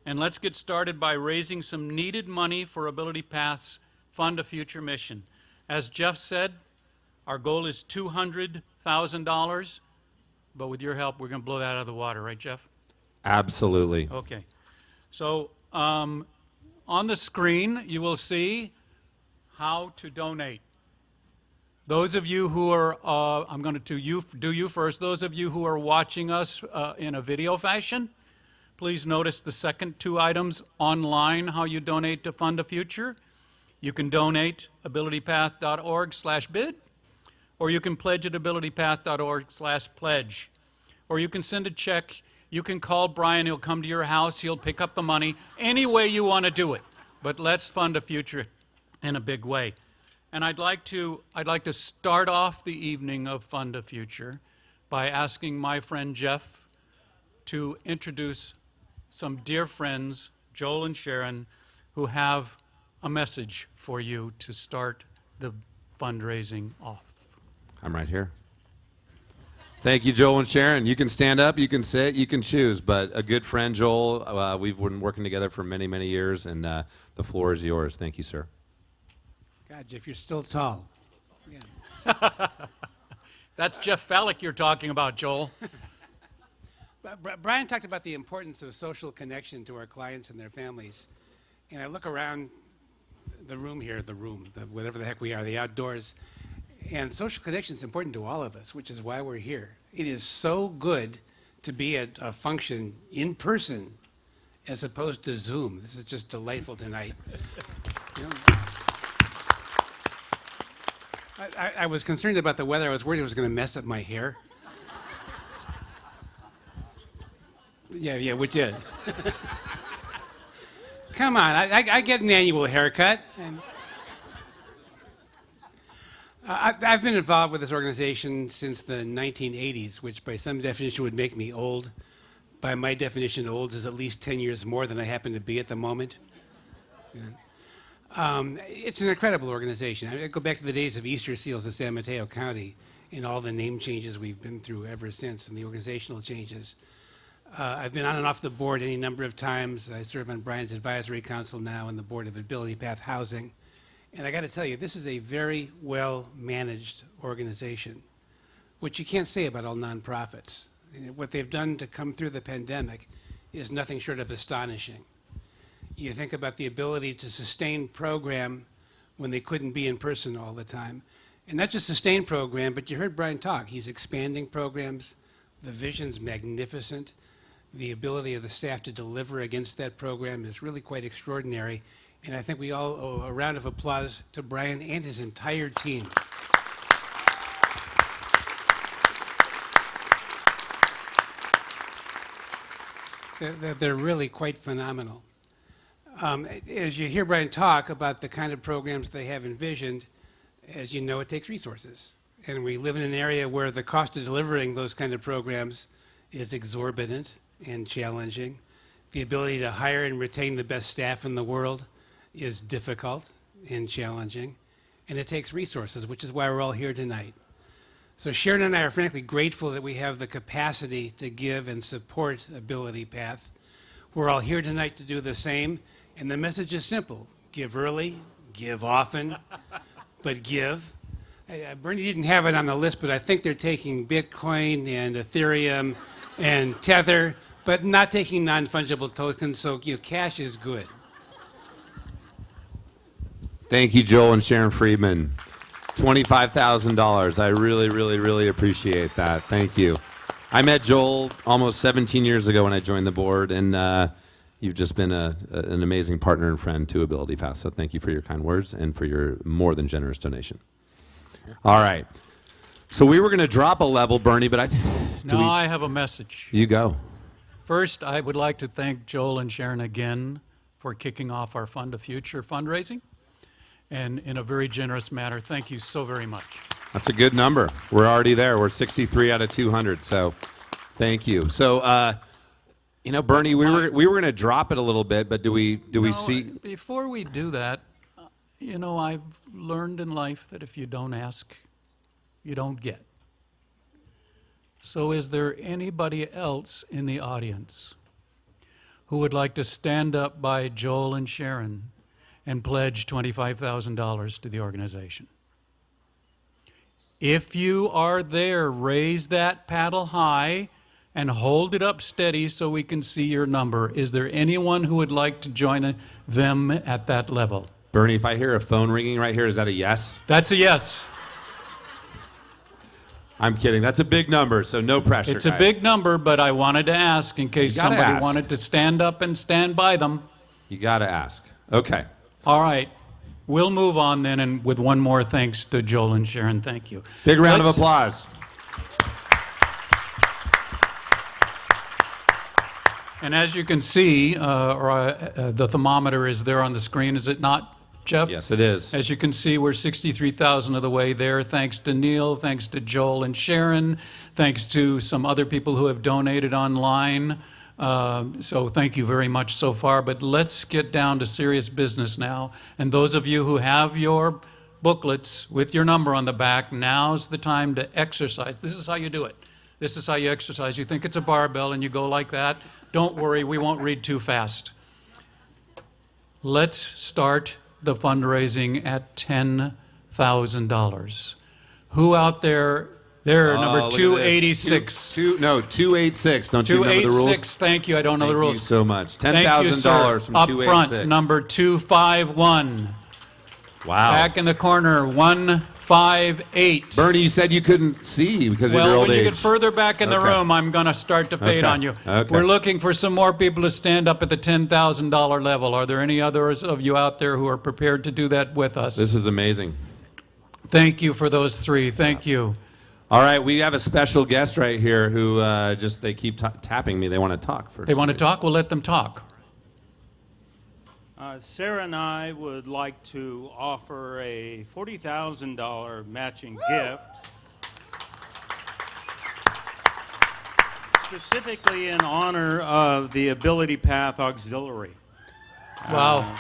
and let's get started by raising some needed money for AbilityPath's Fund a Future mission. As Jeff said, our goal is $200,000, but with your help, we're going to blow that out of the water, right, Jeff? Absolutely. Okay. So on the screen, you will see how to donate. Those of you who are, I'm going to do you first. Those of you who are watching us in a video fashion, please notice the second two items online, how you donate to Fund a Future. You can donate abilitypath.org/bid, or you can pledge at abilitypath.org/pledge, or you can send a check. You can call Brian, he'll come to your house, he'll pick up the money, any way you want to do it. But let's fund a future in a big way. And I'd like to start off the evening of Fund a Future by asking my friend Jeff to introduce some dear friends, Joel and Sharon, who have a message for you to start the fundraising off. I'm right here. Thank you, Joel and Sharon. You can stand up, you can sit, you can choose. But a good friend, Joel, we've been working together for many, many years, and the floor is yours. Thank you, sir. God, Jeff, you're still tall. Yeah. That's Jeff Fallick you're talking about, Joel. Brian talked about the importance of social connection to our clients and their families. And I look around the room here, whatever the heck we are, the outdoors, and social connection is important to all of us, which is why we're here. It is so good to be at a function in person as opposed to Zoom. This is just delightful tonight. You know, I was concerned about the weather. I was worried it was going to mess up my hair. Yeah, we did. Come on, I get an annual haircut. And I've been involved with this organization since the 1980s, which by some definition would make me old. By my definition, old is at least 10 years more than I happen to be at the moment. It's an incredible organization. I go back to the days of Easter Seals in San Mateo County and all the name changes we've been through ever since and the organizational changes. I've been on and off the board any number of times. I serve on Brian's advisory council now and the board of AbilityPath Housing. And I got to tell you, this is a very well-managed organization, which you can't say about all nonprofits. And what they've done to come through the pandemic is nothing short of astonishing. You think about the ability to sustain program when they couldn't be in person all the time. And not just sustain program, but you heard Brian talk. He's expanding programs. The vision's magnificent. The ability of the staff to deliver against that program is really quite extraordinary. And I think we all owe a round of applause to Brian and his entire team. They're really quite phenomenal. As you hear Brian talk about the kind of programs they have envisioned, as you know, it takes resources. And we live in an area where the cost of delivering those kind of programs is exorbitant and challenging. The ability to hire and retain the best staff in the world is difficult and challenging. And it takes resources, which is why we're all here tonight. So Sharon and I are frankly grateful that we have the capacity to give and support AbilityPath. We're all here tonight to do the same. And the message is simple. Give early, give often, but give. Bernie didn't have it on the list, but I think they're taking Bitcoin and Ethereum and Tether, but not taking non-fungible tokens, so cash is good. Thank you, Joel and Sharon Friedman. $25,000. I really, really, really appreciate that. Thank you. I met Joel almost 17 years ago when I joined the board, and you've just been an amazing partner and friend to AbilityPath. So thank you for your kind words and for your more than generous donation. All right. So we were going to drop a level, Bernie, but I have a message. You go. First, I would like to thank Joel and Sharon again for kicking off our Fund a Future fundraising, and in a very generous manner. Thank you so very much. That's a good number. We're already there. We're 63 out of 200. So, thank you. So, Bernie, we were going to drop it a little bit, but do we see? Before we do that, I've learned in life that if you don't ask, you don't get. So, is there anybody else in the audience who would like to stand up by Joel and Sharon and pledge $25,000 to the organization? If you are there, raise that paddle high and hold it up steady so we can see your number. Is there anyone who would like to join them at that level? Bernie, if I hear a phone ringing right here, is that a yes? That's a yes. I'm kidding. That's a big number, so no pressure, It's a big number, but I wanted to ask in case somebody wanted to stand up and stand by them. You got to ask. Okay. All right. We'll move on then, and with one more thanks to Joel and Sharon. Thank you. Big round of applause. And as you can see, the thermometer is there on the screen, is it not, Jeff? Yes, it is. As you can see, we're 63,000 of the way there, thanks to Neil, thanks to Joel and Sharon, thanks to some other people who have donated online. So thank you very much so far, but let's get down to serious business now. And those of you who have your booklets with your number on the back. Now's the time to exercise. This is how you do it. This is how you exercise. You think it's a barbell and you go like that. Don't worry, we won't read too fast. Let's start the fundraising at $10,000. Who out there? There, number 286. 286. Don't you remember the rules? 286, thank you. I don't know the rules. Thank you so much. Thank you, $10,000 sir. from Up 286. front, number 251. Wow. Back in the corner, 158. Bernie, you said you couldn't see because of your old Well, when you age. get further back in the Okay. room, I'm going to start to fade Okay. on you. Okay. We're looking for some more people to stand up at the $10,000 level. Are there any others of you out there who are prepared to do that with us? This is amazing. Thank you for those three. Thank you. All right, we have a special guest right here who they keep tapping me. They want to talk first. They want to talk? We'll let them talk. Sara and I would like to offer a $40,000 matching gift, specifically in honor of the AbilityPath Auxiliary. Wow.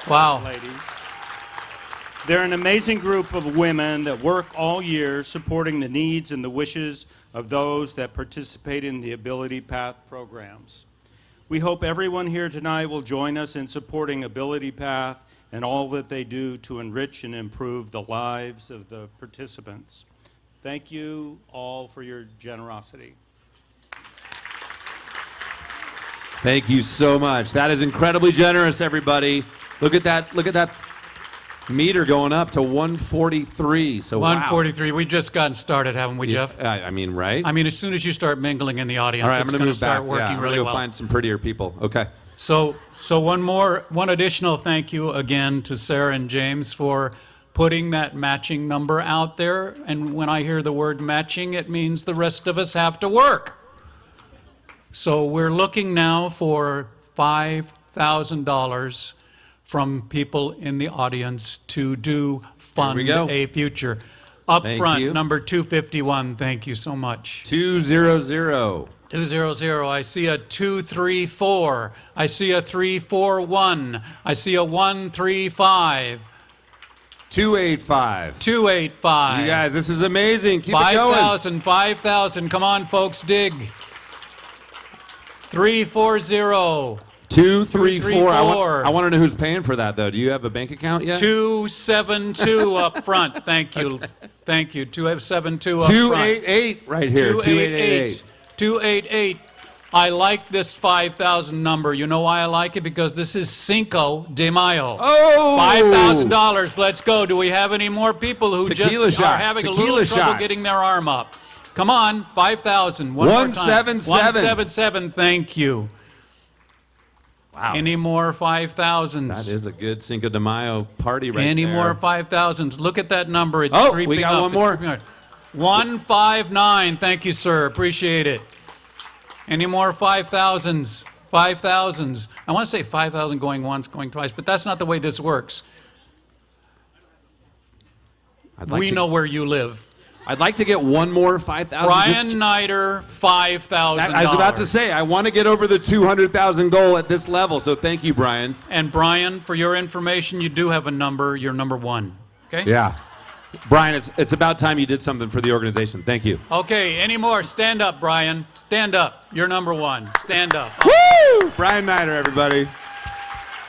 Wow. Ladies. They're an amazing group of women that work all year supporting the needs and the wishes of those that participate in the AbilityPath programs. We hope everyone here tonight will join us in supporting AbilityPath and all that they do to enrich and improve the lives of the participants. Thank you all for your generosity. Thank you so much. That is incredibly generous, everybody. Look at that meter going up to 143. So 143. We just gotten started, haven't we, Jeff? I mean, right? I mean, as soon as you start mingling in the audience, All right, I'm it's going to going to move start back. working I'm really gonna well. go find some prettier people. Okay. So one additional thank you again to Sara and James for putting that matching number out there. And when I hear the word matching, it means the rest of us have to work. So we're looking now for $5,000 from people in the audience to do Fund a Future. Up Thank front, you. number 251. Thank you so much. 200. 200. I see a 234. I see a 341. I see a 135. 285. 285. You guys, this is amazing. Keep it going. 5,000. 5,000. Come on, folks, dig. 340. 234. I want to know who's paying for that, though. Do you have a bank account yet? 272 up front. Thank you. Thank you. 272 up front. 288 right here. 288. 288. I like this 5,000 number. You know why I like it? Because this is Cinco de Mayo. Oh! $5,000. Let's go. Do we have any more people who Tequila just shots. are having Tequila a little trouble shots. getting their arm up? Come on, 5,000. One more time. 177. 177. Thank you. Wow. Any more 5,000s? That is a good Cinco de Mayo party right Any there. more 5,000s? Look at that number. It's Oh, creeping we got up. one more. It's creeping up. 159. Thank you, sir. Appreciate it. Any more 5,000s? 5,000s. I want to say 5,000 going once, going twice, but that's not the way this works. We know where you live. I'd like to get one more 5,000. Brian Nider, $5,000. I was about to say, I want to get over the 200,000 goal at this level, so thank you, Brian. And Brian, for your information, you do have a number. You're number one. Okay? Yeah. Brian, it's about time you did something for the organization. Thank you. Okay, any more? Stand up, Brian. Stand up. You're number one. Stand up. Woo! Brian Nider, everybody.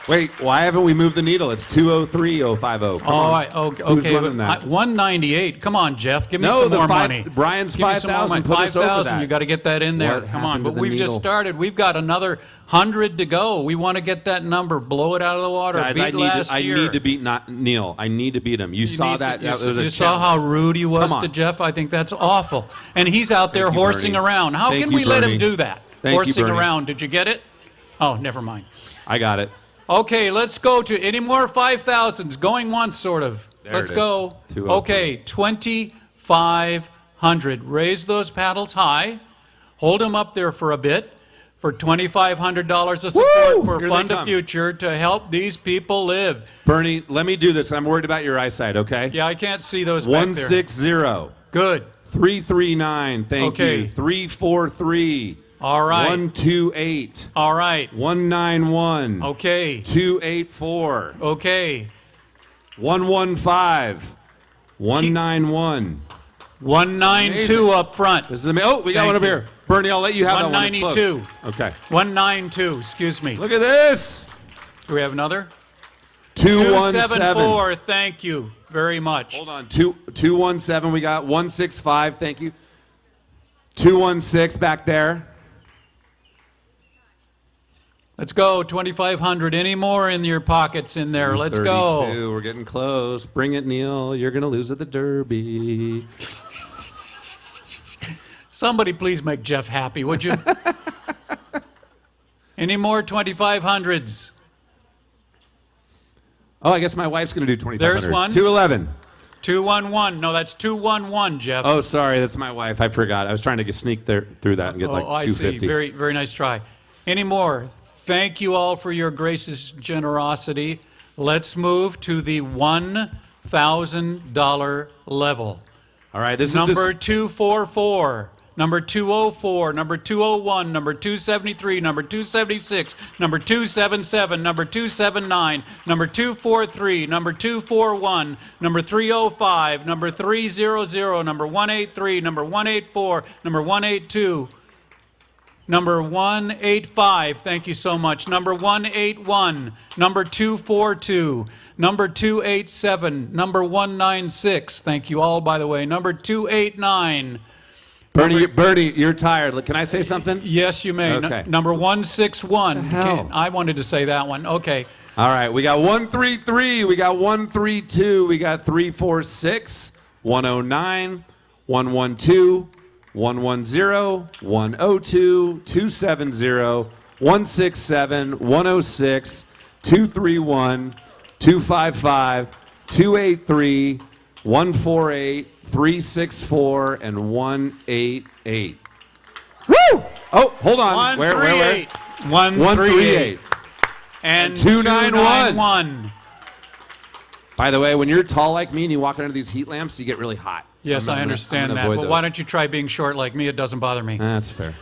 Wait, why haven't we moved the needle? It's 203,050. Come on. Okay. Who's running that? 198. Come on, Jeff. Give me No, some the more five- money. Brian's Give me some more 5,000. money. Put us over 5,000. that. You got to get that in there. What Come on. happened to But the we've just needle? started. We've got another 100 to go. We want to get that number. Blow it out of the water. Guys, Beat I last year. need to beat Neil. I need to beat him. You saw need that. to- That was a you saw how challenge. rude he was Come on. to Jeff? I think that's awful. And he's out there Thank you, horsing Bernie. around. How Thank can you, we let Bernie. him do that? Thank you, Horsing Bernie. around. Did you get it? Oh, never mind. I got it. Okay, let's go to any more 5,000s. Going once, sort of. There Let's it is. go. 203. Okay, 2,500. Raise those paddles high. Hold them up there for a bit. For $2,500 of support Woo! for Here they Fund a come. Future to help these people live. Bernie, let me do this. I'm worried about your eyesight, okay? Yeah, I can't see those back there. 160. Good. 339. Thank Okay. you. 343. All right. 128. All right. 191. Okay. 284. Okay. 115. 191. 192 up front. This is amazing. Oh, we got one up here. Bernie, I'll let you have that one. It's 192. close. Okay. 192, excuse me. Look at this. Do we have another? 217. 274, thank you very much. Hold on. 217 we got. 165, thank you. 216 back there. Let's go, 2,500. Any more in your pockets in there? Let's go. 32. We're getting close. Bring it, Neil. You're going to lose at the Derby. Somebody please make Jeff happy, would you? Any more 2,500s? Oh, I guess my wife's going to do 2,500. There's one. 211. 211. No, that's 211, Jeff. Oh, sorry. That's my wife. I forgot. I was trying to sneak through that and get like 250. I see. Very, very nice try. Any more? Thank you all for your gracious generosity. Let's move to the $1,000 level. All right. This number is 244. Number 204, number 201, number 273, number 276, number 277, number 279, number 243, number 241, number 305, number 300, number 183, number 184, number 182, number 185, thank you so much, number 181, number 242, number 287, number 196, thank you all, by the way, number 289, Bernie, you're tired. Can I say something? Yes, you may. Okay. Number 161. hell? I wanted to say that one. Okay. All right. We got 133. We got 132. We got 346, 109, 112, 110, 102, 270, 167, 106, 231, 255, 283, 148, 364 and 188. Woo! Oh, hold on. 138. 138. And 291. By the way, when you're tall like me and you walk under these heat lamps, you get really hot. So Yes, I understand that. But why don't you try being short like me? It doesn't bother me. That's fair.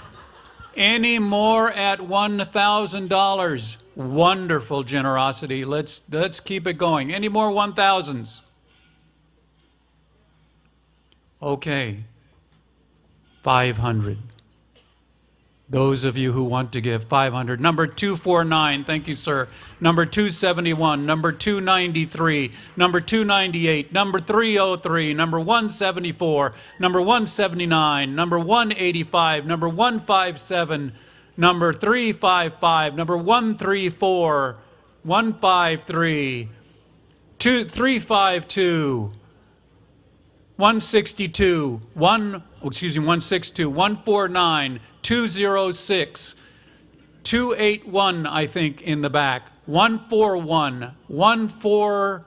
Any more at $1,000? Wonderful generosity. Let's keep it going. Any more 1,000s? Okay, 500. Those of you who want to give 500. Number 249, thank you, sir. Number 271, number 293, number 298, number 303, number 174, number 179, number 185, number 157, number 355, number 134, 153, 352, 162, 162, 149, 206, 281, I think, in the back, 141, 14.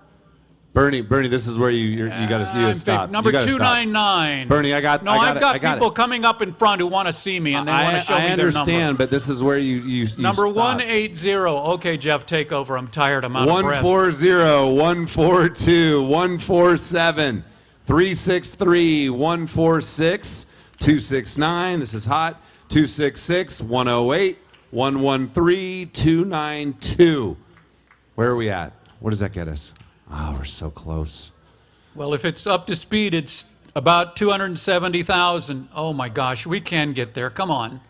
Bernie, this is where you got to stop. Number You gotta 299. stop. Bernie, I've got people coming up in front who want to see me and they want to show me I their number. understand, but this is where you Number stop. 180. Okay, Jeff, take over. I'm tired. I'm out of breath. 140, 142, 147, 363, 146, 269. This is hot. 266, 108, 113, 292. Where are we at? What does that get us? Oh, we're so close. Well, if it's up to speed, it's about 270,000. Oh my gosh, we can get there. Come on.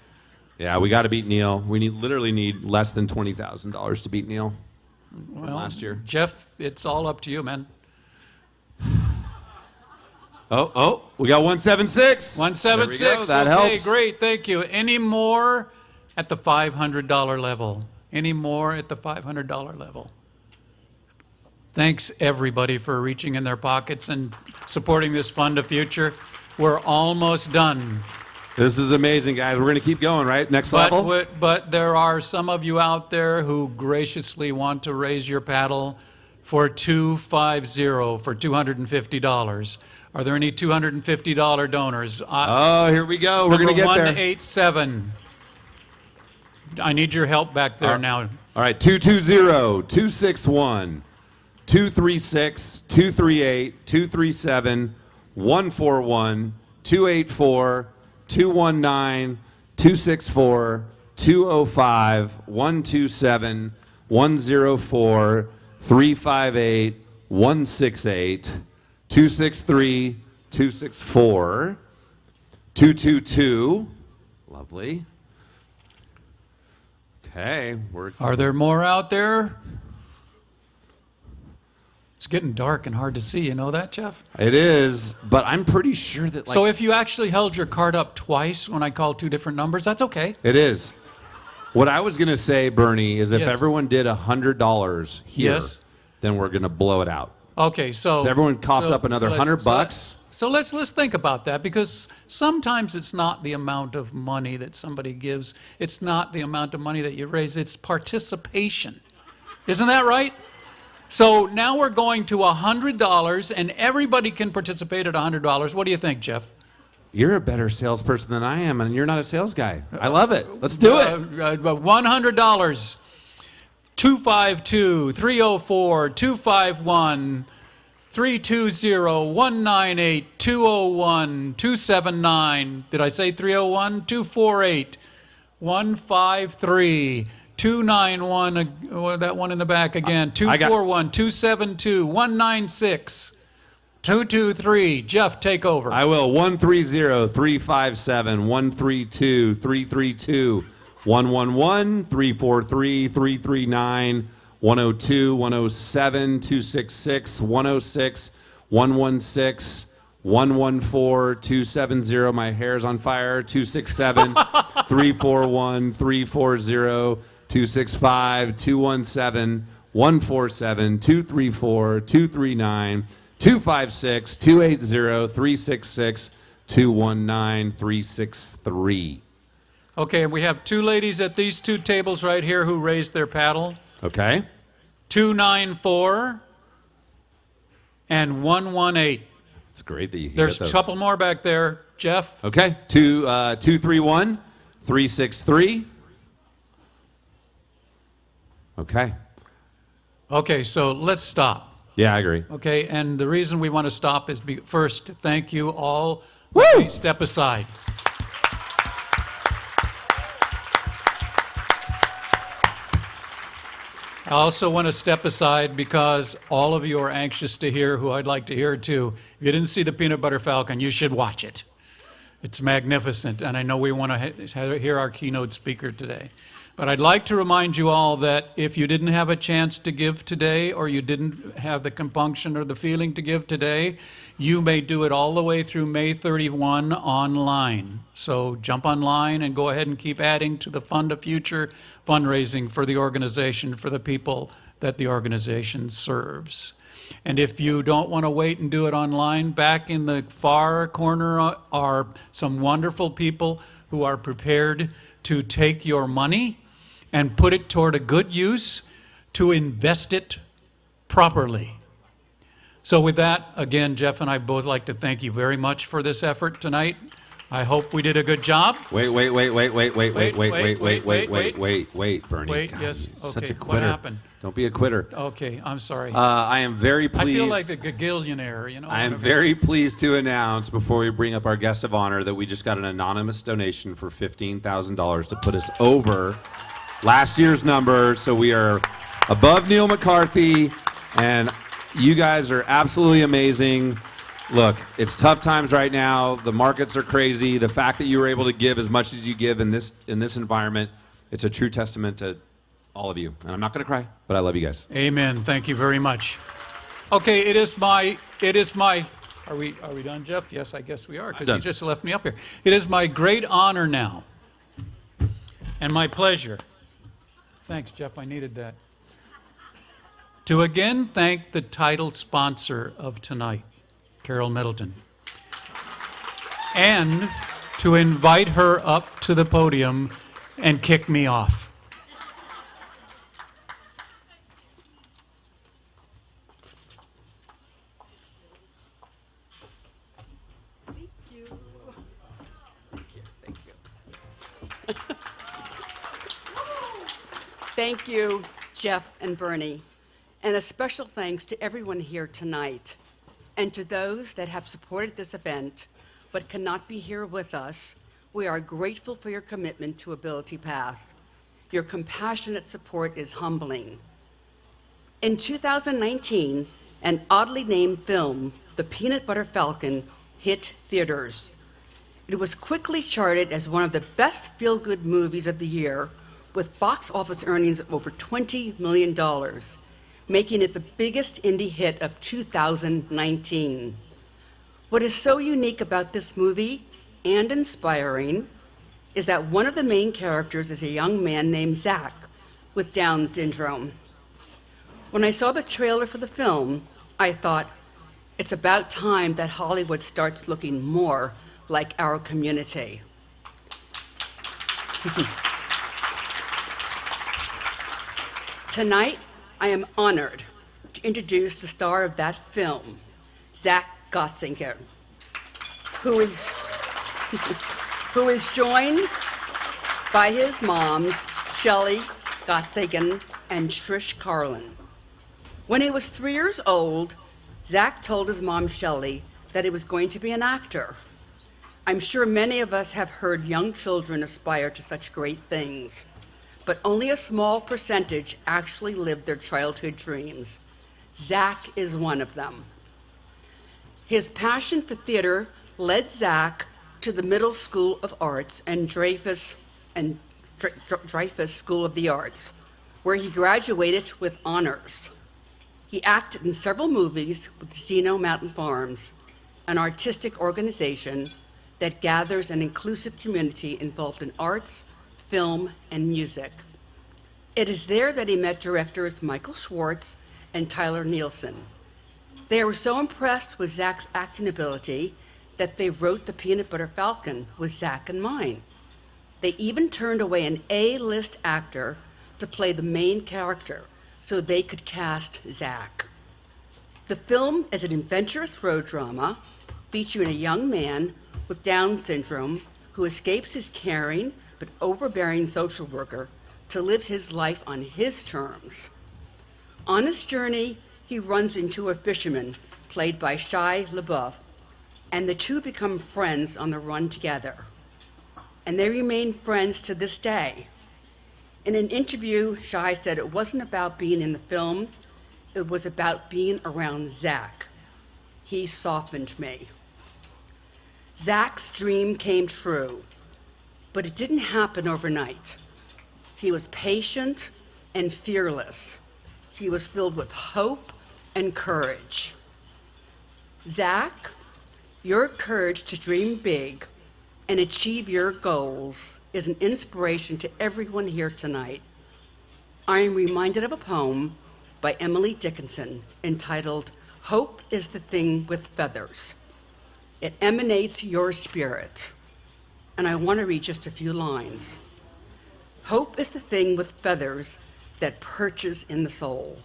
Yeah, we got to beat Neil. We literally need less than $20,000 to beat Neil from last year. Jeff, it's all up to you, man. Oh, we got 176. 176. There we go. That okay, helps. great. Thank you. Any more at the $500 level? Any more at the $500 level? Thanks, everybody, for reaching in their pockets and supporting this Fund a Future. We're almost done. This is amazing, guys. We're going to keep going, right? Next level? But there are some of you out there who graciously want to raise your paddle for $250, for $250. Are there any $250 donors? Oh, here we go. We're going to get there. 187. I need your help back there now. All right, 220, 261, 236, 238, 237, 141, 284, 219, 264, 205, 127, 104, 358, 168, 263, 264, 222. Lovely. Okay. Are there more out there? It's getting dark and hard to see. You know that, Jeff? It is, but I'm pretty sure that. So if you actually held your card up twice when I called two different numbers, that's okay. It is. What I was going to say, Bernie, is if Yes. everyone did $100 here, Yes. then we're going to blow it out. Okay, so everyone coughed up another let's- $100. So let's think about that, because sometimes it's not the amount of money that somebody gives. It's not the amount of money that you raise. It's participation. Isn't that right? So now we're going to $100, and everybody can participate at $100. What do you think, Jeff? You're a better salesperson than I am, and you're not a sales guy. I love it. Let's do it. $100. 252-304-251 320-198-201-279. Did I say 301? 248-153. 291, that one in the back again. 241-272-196. 223. Jeff, take over. I will. 130-357-132-332. 111-343-339. 102, 107, 266, 106, 116, 114, 270. My hair's on fire. 267, 341, 340, 265, 217, 147, 234, 239, 256, 280, 366, 219, 363. Okay, we have two ladies at these two tables right here who raised their paddle. Okay. 294 and 118. It's great that you There's get those. a couple more back there. Jeff? Okay. 231, 363. Okay. Okay, so let's stop. Yeah, I agree. Okay, and the reason we want to stop is first, thank you all. Let me step aside. I also want to step aside because all of you are anxious to hear who I'd like to hear too. If you didn't see the Peanut Butter Falcon, you should watch it. It's magnificent, and I know we want to hear our keynote speaker today. But I'd like to remind you all that if you didn't have a chance to give today, or you didn't have the compunction or the feeling to give today, you may do it all the way through May 31 online. So jump online and go ahead and keep adding to the Fund a Future fundraising for the organization, for the people that the organization serves. And if you don't want to wait and do it online, back in the far corner are some wonderful people who are prepared to take your money and put it toward a good use, to invest it properly. So with that, again, Jeff and I both like to thank you very much for this effort tonight. I hope we did a good job. Wait, Bernie. Wait, God, yes, you're such okay, a quitter. what happened? Don't be a quitter. Okay, I'm sorry. I am very pleased. I feel like the gagillionaire, you know. I am whatever. very pleased to announce, before we bring up our guest of honor, that we just got an anonymous donation for $15,000 to put us over last year's number. So we are above Neil McCarthy, and you guys are absolutely amazing. Look, it's tough times right now. The markets are crazy. The fact that you were able to give as much as you give in this environment, it's a true testament to all of you. And I'm not going to cry, but I love you guys. Amen. Thank you very much. Okay, it is my, are we done, Jeff? Yes, I guess we are, because you Done. just left me up here. It is my great honor now and my pleasure. Thanks, Jeff, I needed that. To again thank the title sponsor of tonight, Carole Middleton, and to invite her up to the podium and kick me off. Thank you, Jeff and Bernie, and a special thanks to everyone here tonight, and to those that have supported this event but cannot be here with us. We are grateful for your commitment to AbilityPath. Your compassionate support is humbling. In 2019, an oddly named film, The Peanut Butter Falcon, hit theaters. It was quickly charted as one of the best feel-good movies of the year, with box office earnings of over $20 million, making it the biggest indie hit of 2019. What is so unique about this movie, and inspiring, is that one of the main characters is a young man named Zack with Down syndrome. When I saw the trailer for the film, I thought, it's about time that Hollywood starts looking more like our community. Tonight, I am honored to introduce the star of that film, Zack Gottsagen, who is joined by his moms, Shelley Gottsagen and Trish Carlin. When he was 3 years old, Zack told his mom, Shelley, that he was going to be an actor. I'm sure many of us have heard young children aspire to such great things, but only a small percentage actually live their childhood dreams. Zack is one of them. His passion for theater led Zack to the Middle School of Arts and Dreyfus School of the Arts, where he graduated with honors. He acted in several movies with Zeno Mountain Farms, an artistic organization that gathers an inclusive community involved in arts, film, and music. It is there that he met directors Michael Schwartz and Tyler Nielsen. They were so impressed with Zack's acting ability that they wrote The Peanut Butter Falcon with Zack in mind. They even turned away an A-list actor to play the main character so they could cast Zack. The film is an adventurous road drama featuring a young man with Down syndrome who escapes his caring but overbearing social worker to live his life on his terms. On his journey, he runs into a fisherman played by Shia LaBeouf, and the two become friends on the run together. And they remain friends to this day. In an interview, Shia said it wasn't about being in the film, it was about being around Zack. He softened me. Zack's dream came true, but it didn't happen overnight. He was patient and fearless. He was filled with hope and courage. Zack, your courage to dream big and achieve your goals is an inspiration to everyone here tonight. I am reminded of a poem by Emily Dickinson entitled, "Hope is the Thing with Feathers." It emanates your spirit, and I want to read just a few lines. Hope is the thing with feathers that perches in the soul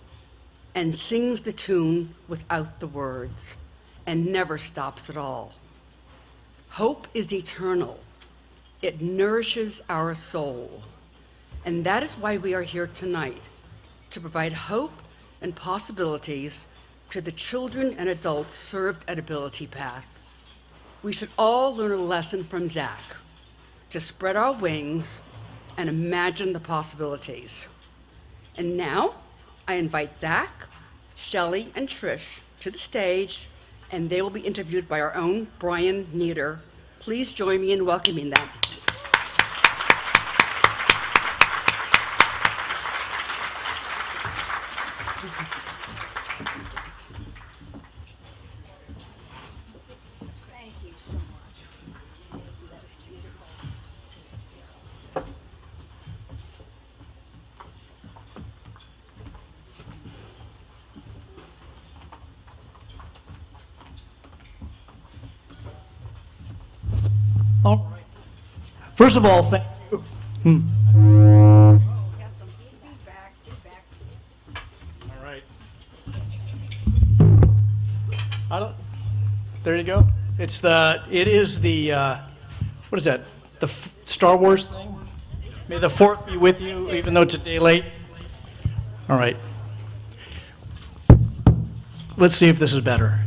and sings the tune without the words and never stops at all. Hope is eternal. It nourishes our soul. And that is why we are here tonight, to provide hope and possibilities to the children and adults served at AbilityPath. We should all learn a lesson from Zack, to spread our wings and imagine the possibilities. And now, I invite Zack, Shelley, and Trish to the stage, and they will be interviewed by our own Brian Nieder. Please join me in welcoming them. All right. First of all, thank you. All right. There you go. It is the, what is that? The Star Wars thing? May the 4th be with you, even though it's a day late. All right. Let's see if this is better.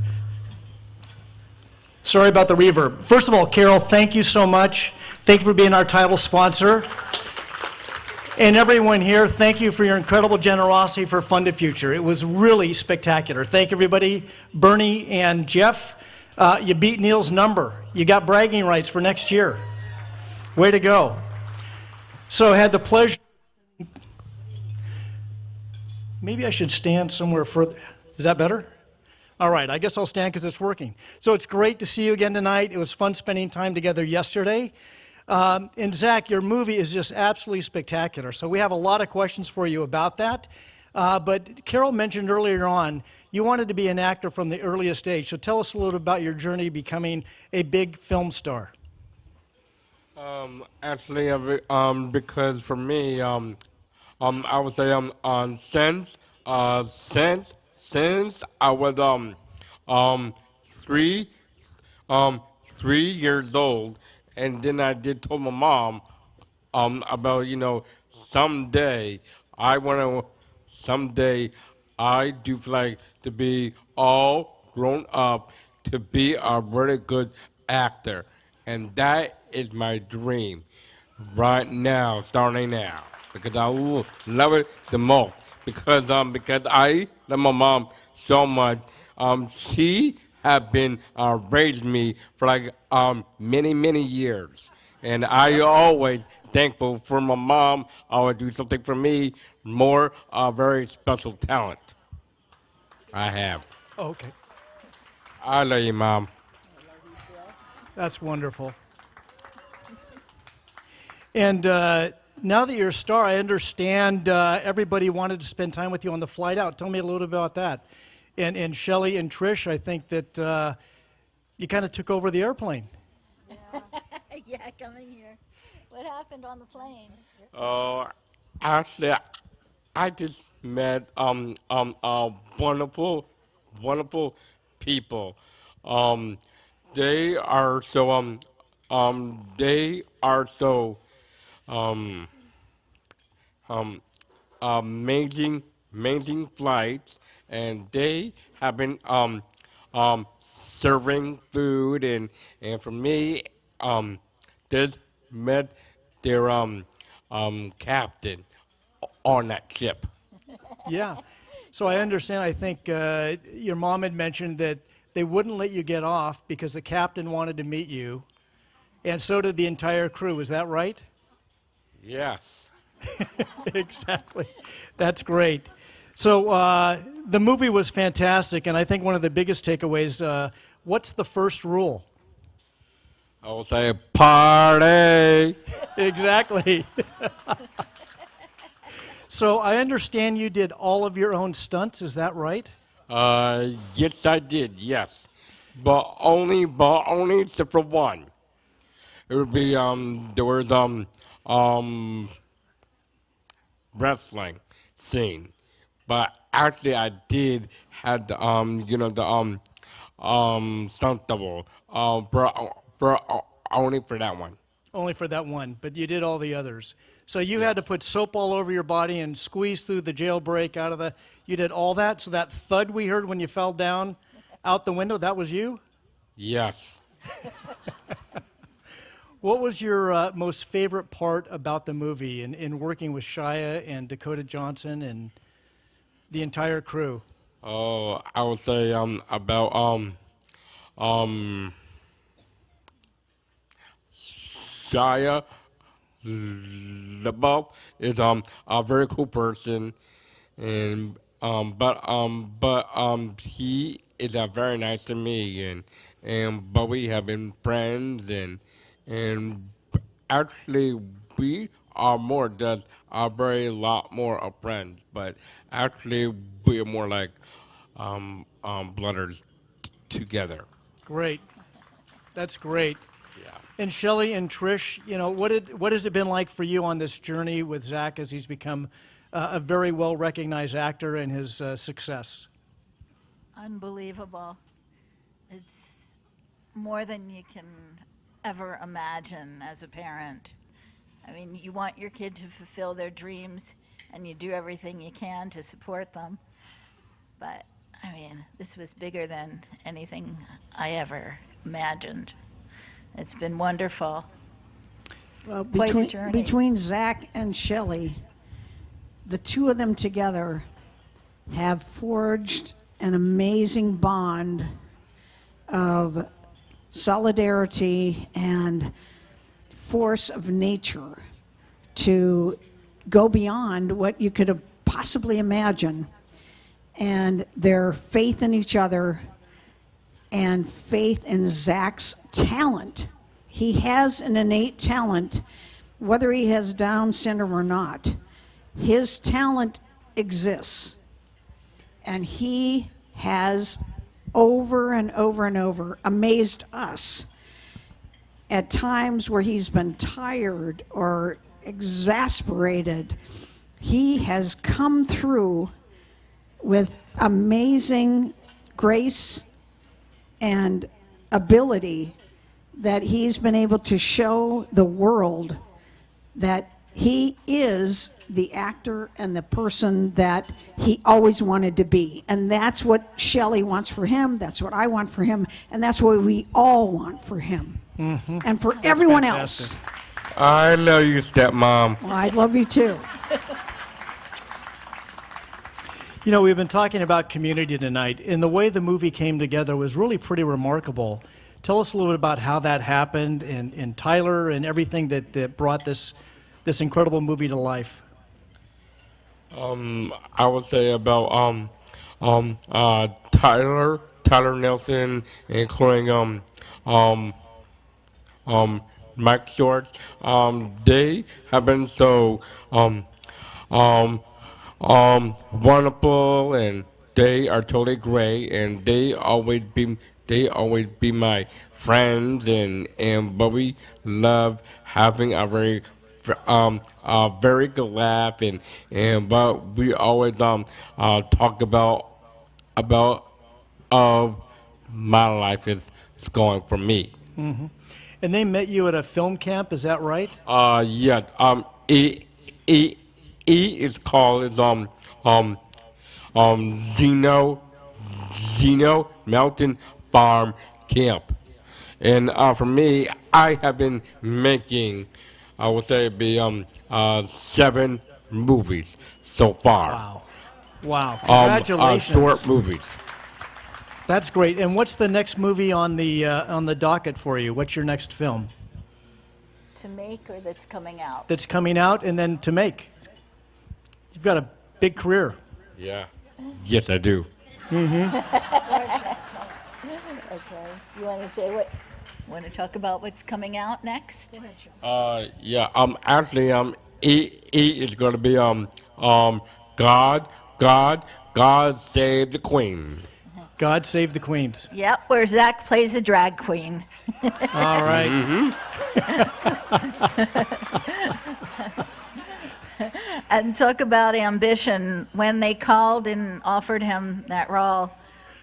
Sorry about the reverb. First of all, Carole, thank you so much. Thank you for being our title sponsor. And everyone here, thank you for your incredible generosity for Fund a Future. It was really spectacular. Thank everybody. Bernie and Jeff, you beat Neil's number. You got bragging rights for next year. Way to go. So I had the pleasure. Maybe I should stand somewhere further. Is that better? All right, I guess I'll stand because it's working. So it's great to see you again tonight. It was fun spending time together yesterday. And Zack, your movie is just absolutely spectacular. So we have a lot of questions for you about that. But Carole mentioned earlier on, you wanted to be an actor from the earliest age. So tell us a little about your journey becoming a big film star. Actually, because for me, I would say since I was 3 years old. And then I did told my mom about, someday I do like to be all grown up to be a really good actor. And that is my dream right now, starting now. Because I love it the most. Because I love my mom so much. She have been raising me for like many years, and I always thankful for my mom. Always do something for me. More very special talent I have. Oh, okay. I love you, Mom. That's wonderful. And now that you're a star, I understand everybody wanted to spend time with you on the flight out. Tell me a little bit about that. And Shelley and Trish, I think that you kind of took over the airplane. Yeah, coming here. What happened on the plane? Actually, I just met wonderful people. They are so amazing flights, and they have been serving food, and for me, just met their captain on that ship. Yeah. So I understand, I think your mom had mentioned that they wouldn't let you get off because the captain wanted to meet you, and so did the entire crew. Is that right? Yes. Exactly. That's great. So the movie was fantastic, and I think one of the biggest takeaways, what's the first rule? I will say party. Exactly. So I understand you did all of your own stunts, is that right? Yes, I did, yes. But only except for one. It would be, there was, wrestling scene. But actually I did have the, stunt double, only for that one. Only for that one, but you did all the others. So you had to put soap all over your body and squeeze through the jailbreak out of the, you did all that? So that thud we heard when you fell down out the window, that was you? Yes. What was your most favorite part about the movie in working with Shia and Dakota Johnson and the entire crew? Oh, I would say about Shia LaBeouf is a very cool person, and but he is very nice to me, and but we have been friends, and actually we are more just a very lot more of friends, but actually we are more like blooders together. Great. That's great. Yeah. And Shelley and Trish, you know, what has it been like for you on this journey with Zack as he's become a very well-recognized actor and his success? Unbelievable. It's more than you can ever imagine as a parent. I mean, you want your kid to fulfill their dreams, and you do everything you can to support them. But, I mean, this was bigger than anything I ever imagined. It's been wonderful. Quite a journey. between Zack and Shelley, the two of them together have forged an amazing bond of solidarity and force of nature to go beyond what you could have possibly imagined. And their faith in each other and faith in Zack's talent. He has an innate talent, whether he has Down syndrome or not. His talent exists. And he has over and over and over amazed us at times where he's been tired or exasperated. He has come through with amazing grace and ability that he's been able to show the world that he is the actor and the person that he always wanted to be. And that's what Shelley wants for him, that's what I want for him, and that's what we all want for him. Mm-hmm. And for everyone else. I love you, stepmom. Well, I love you too. You know, we've been talking about community tonight, and the way the movie came together was really pretty remarkable. Tell us a little bit about how that happened, and Tyler, and everything that brought this incredible movie to life. I would say about Tyler Nelson, including Mike Short. They have been so wonderful, and they are totally great, and they always be my friends, and but we love having a very good laugh, and but we always talk about my life is going for me. Mm-hmm. And they met you at a film camp, is that right? Yeah. Is called Zeno Mountain Farm Camp, and for me, I have been making, I would say, 7 movies so far. Wow! Congratulations. Short movies. That's great. And what's the next movie on the docket for you? What's your next film? To make, or that's coming out? That's coming out, and then to make. You've got a big career. Yeah. Yes, I do. Mm-hmm. Okay. You want to say what? Want to talk about what's coming out next? Yeah. Actually, it is going to be God Save the Queen. God Save the Queens. Yep, where Zack plays a drag queen. All right. Mm-hmm. And talk about ambition. When they called and offered him that role,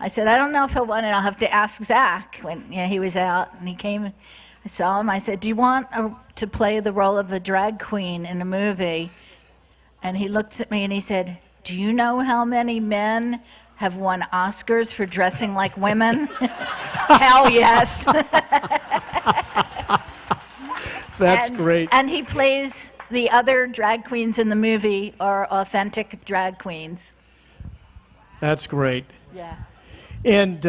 I said, I don't know if I want it. I'll have to ask Zack. When he was out and he came, I saw him. I said, do you want to play the role of a drag queen in a movie? And he looked at me and he said, do you know how many men have won Oscars for dressing like women? Hell yes. That's great. And he plays the other drag queens in the movie are authentic drag queens. That's great. Yeah. And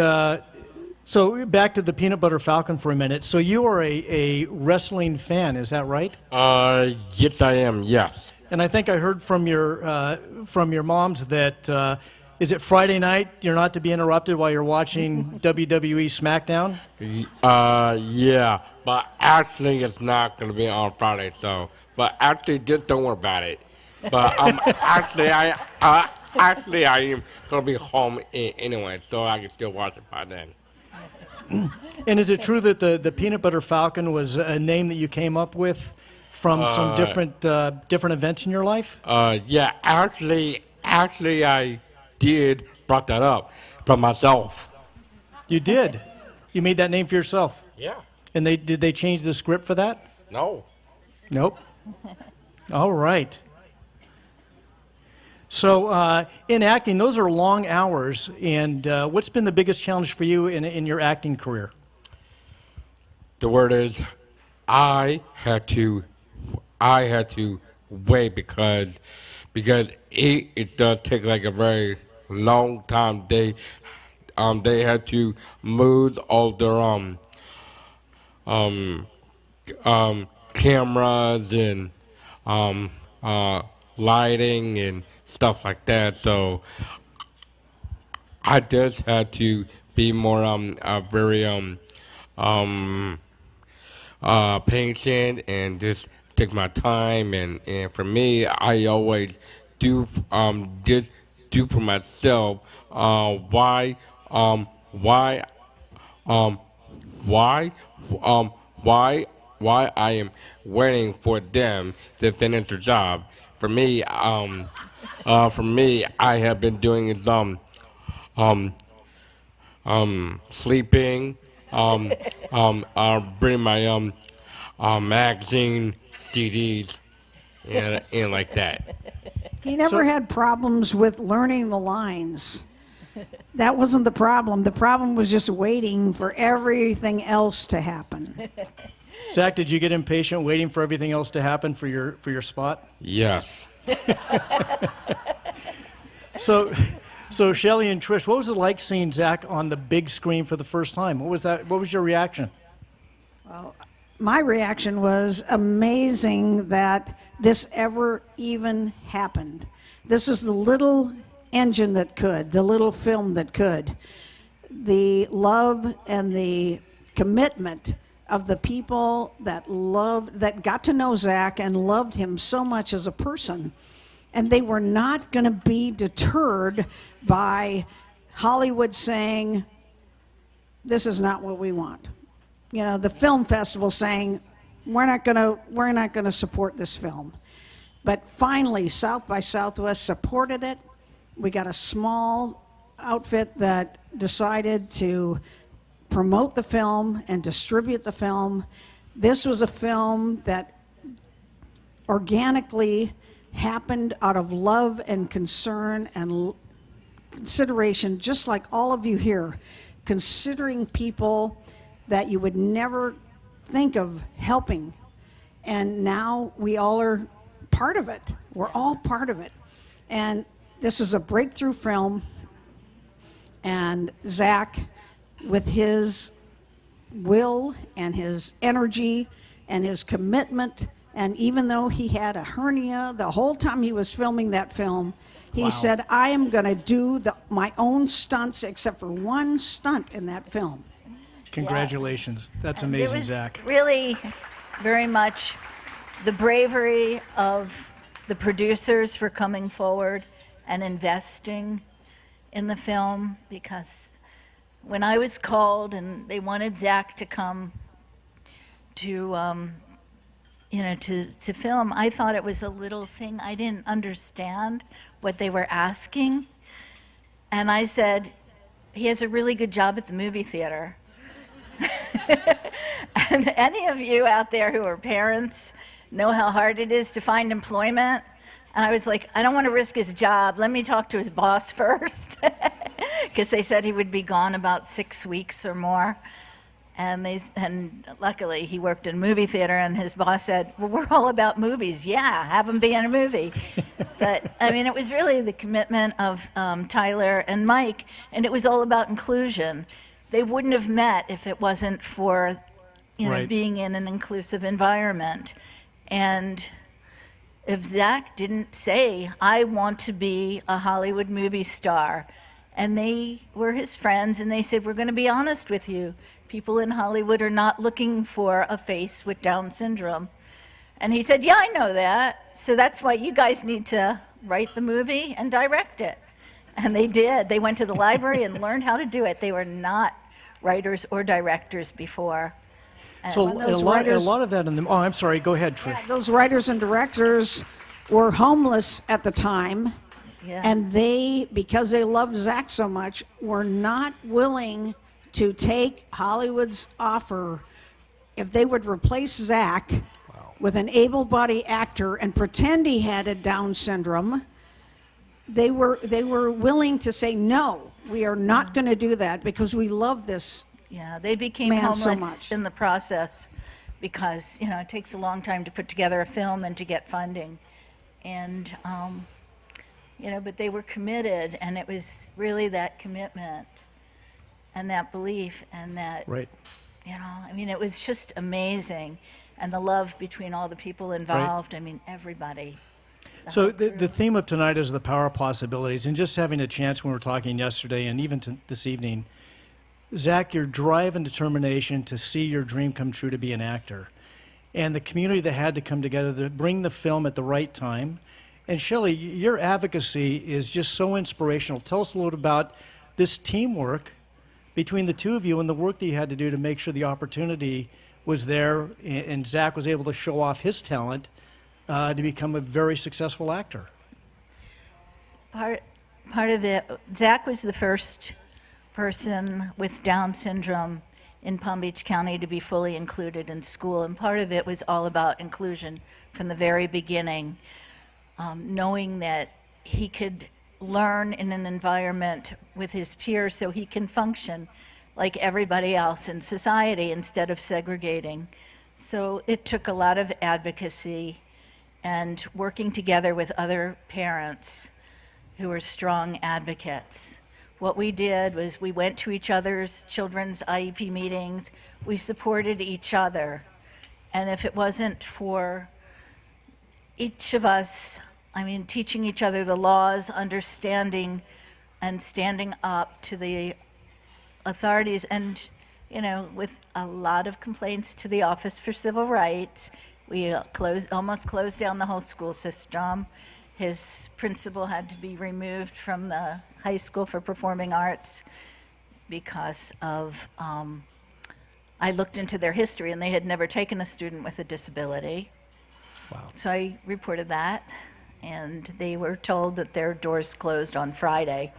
so back to the Peanut Butter Falcon for a minute. So you are a wrestling fan, is that right? Yes, I am. Yes. And I think I heard from your moms that is it Friday night? You're not to be interrupted while you're watching WWE SmackDown? Yeah, but actually it's not going to be on Friday. So, but actually, just don't worry about it. But actually, I am going to be home anyway, so I can still watch it by then. And is it true that the Peanut Butter Falcon was a name that you came up with from some different events in your life? Yeah, actually, I did brought that up from myself. You did? You made that name for yourself? Yeah. And did they change the script for that? No. Nope. All right. So in acting, those are long hours. And what's been the biggest challenge for you in your acting career? The word is, I had to I had to wait because it does take like a very long time. They had to move all their cameras and lighting and stuff like that. So I just had to be more very patient and just take my time. And for me, I always do just do for myself. Why I am waiting for them to finish their job. For me, I have been doing is sleeping, bring my magazine, CDs, and like that. He never had problems with learning the lines. That wasn't the problem. The problem was just waiting for everything else to happen. Zack, did you get impatient waiting for everything else to happen for your spot? Yes. So Shelley and Trish, what was it like seeing Zack on the big screen for the first time? What was that? What was your reaction? Well, my reaction was amazing that this ever even happened. This is the little engine that could, the little film that could. The love and the commitment of the people that got to know Zack and loved him so much as a person. And they were not going to be deterred by Hollywood saying, this is not what we want. You know, the film festival saying, we're not going to support this film. But finally, South by Southwest supported it. We got a small outfit that decided to promote the film and distribute the film. This was a film that organically happened out of love and concern and consideration, just like all of you here, considering people that you would never think of helping. And now we all are part of it. We're all part of it. And this is a breakthrough film. And Zack, with his will and his energy and his commitment, and even though he had a hernia the whole time he was filming that film, he said, I am going to do my own stunts except for one stunt in that film. Congratulations. That's amazing, Zack. It was really very much the bravery of the producers for coming forward and investing in the film, because when I was called and they wanted Zack to come to to film, I thought it was a little thing. I didn't understand what they were asking. And I said, he has a really good job at the movie theater. And any of you out there who are parents know how hard it is to find employment. And I was like, I don't want to risk his job. Let me talk to his boss first. Because they said he would be gone about 6 weeks or more. And luckily he worked in a movie theater, and his boss said, well, we're all about movies. Yeah, have him be in a movie. But I mean, it was really the commitment of Tyler and Mike, and it was all about inclusion. They wouldn't have met if it wasn't for being in an inclusive environment. And if Zack didn't say, I want to be a Hollywood movie star, and they were his friends, and they said, we're going to be honest with you. People in Hollywood are not looking for a face with Down syndrome. And he said, yeah, I know that. So that's why you guys need to write the movie and direct it. And they did. They went to the library and learned how to do it. They were not writers or directors before. And So a lot of that in the... Oh, I'm sorry. Go ahead, Trish. Yeah, those writers and directors were homeless at the time. Yeah. And they, because they loved Zack so much, were not willing to take Hollywood's offer. If they would replace Zack with an able-bodied actor and pretend he had a Down syndrome, they were willing to say, no, we are not going to do that because we love this Yeah, they became man homeless so much. in the process because, you know, it takes a long time to put together a film and to get funding. And, you know, but they were committed, and it was really that commitment and that belief and that, Right. you know, I mean, it was just amazing. And the love between all the people involved, I mean, everybody. So the theme of tonight is the power of possibilities, and just having a chance when we were talking yesterday and even this evening, Zack, your drive and determination to see your dream come true to be an actor, and the community that had to come together to bring the film at the right time. And Shelley, your advocacy is just so inspirational. Tell us a little about this teamwork between the two of you and the work that you had to do to make sure the opportunity was there and Zack was able to show off his talent to become a very successful actor. Part of it, Zack was the first person with Down syndrome in Palm Beach County to be fully included in school, and part of it was all about inclusion from the very beginning, knowing that he could learn in an environment with his peers so he can function like everybody else in society instead of segregating. So it took a lot of advocacy and working together with other parents who were strong advocates. What we did was we went to each other's children's IEP meetings, we supported each other, and if it wasn't for each of us, I mean, teaching each other the laws, understanding and standing up to the authorities, and, you know, with a lot of complaints to the Office for Civil Rights, we almost closed down the whole school system. His principal had to be removed from the high school for performing arts because of, I looked into their history and they had never taken a student with a disability. Wow. So I reported that, and they were told that their doors closed on Friday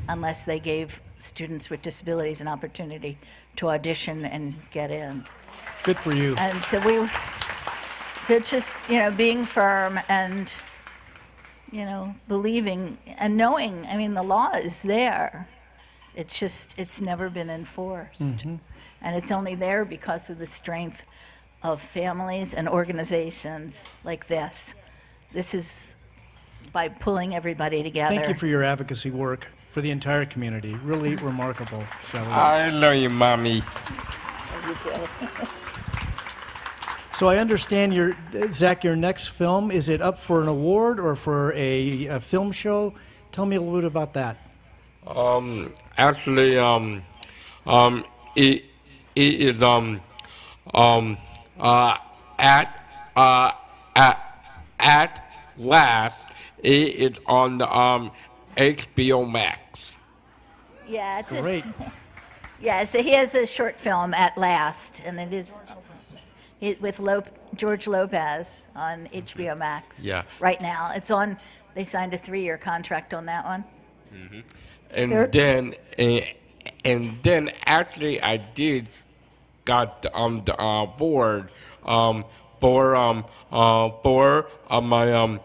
unless they gave students with disabilities an opportunity to audition and get in. Good for you. And so so just, you know, being firm and, you know, believing and knowing, I mean, the law is there. It's just, it's never been enforced. Mm-hmm. And it's only there because of the strength of families and organizations like this. This is by pulling everybody together. Thank you for your advocacy work for the entire community. Really remarkable, Shelley. I love you, Mommy. You too. So I understand Zack, your next film, is it up for an award or for a film show? Tell me a little bit about that. Actually, it is at last. It is on the HBO Max. Yeah, it's Great. Yeah, so he has a short film, At Last, and it is with George Lopez on HBO Max. Yeah. Right now, it's on. They signed a 3-year contract on that one. Mm-hmm. And then actually I did got the board for my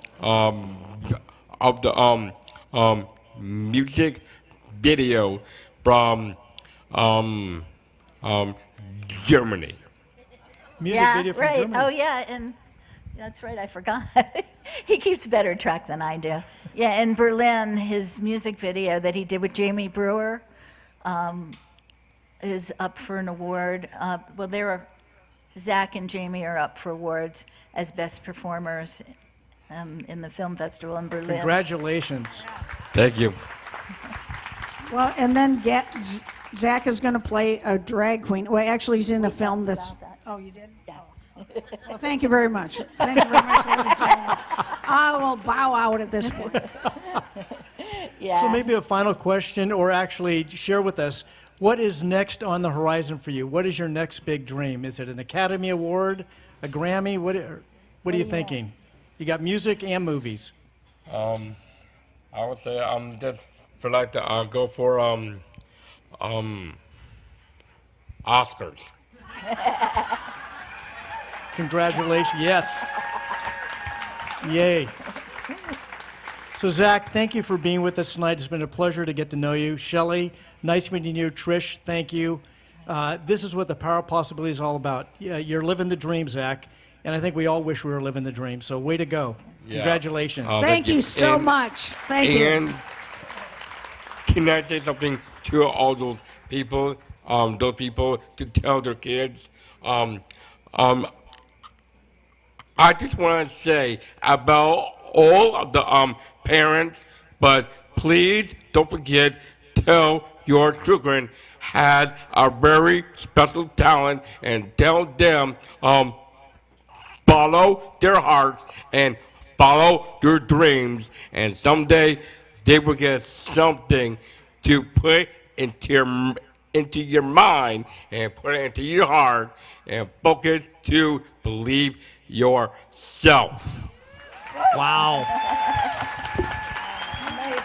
of the music video from Germany. Music video from right. Germany. Oh, yeah, and that's right, I forgot. He keeps better track than I do. Yeah, in Berlin, his music video that he did with Jamie Brewer is up for an award. Well, Zack and Jamie are up for awards as best performers in the film festival in Berlin. Congratulations. Thank you. Well, and then Zack is going to play a drag queen. Well, actually, he's in a film that's... Oh, you did? Yeah. Well, thank you very much. Thank you very much, ladies and gentlemen. I will bow out at this point. Yeah. So maybe a final question, or actually share with us, what is next on the horizon for you? What is your next big dream? Is it an Academy Award, a Grammy? What are you thinking? You got music and movies. I would say just for like to go for Oscars. Congratulations. Yes. Yay. So, Zack, thank you for being with us tonight. It's been a pleasure to get to know you. Shelley, nice meeting you. Trish, thank you. This is what the Power of Possibility is all about. Yeah, you're living the dream, Zach, and I think we all wish we were living the dream. So way to go. Yeah. Congratulations. Thank you so much. Thank you. And can I say something to all those people to tell their kids? I just want to say about all of the parents, but please don't forget, tell your children has a very special talent and tell them follow their hearts and follow their dreams, and someday they will get something to put into your mind and put it into your heart and focus to believe yourself. Wow. Amazing.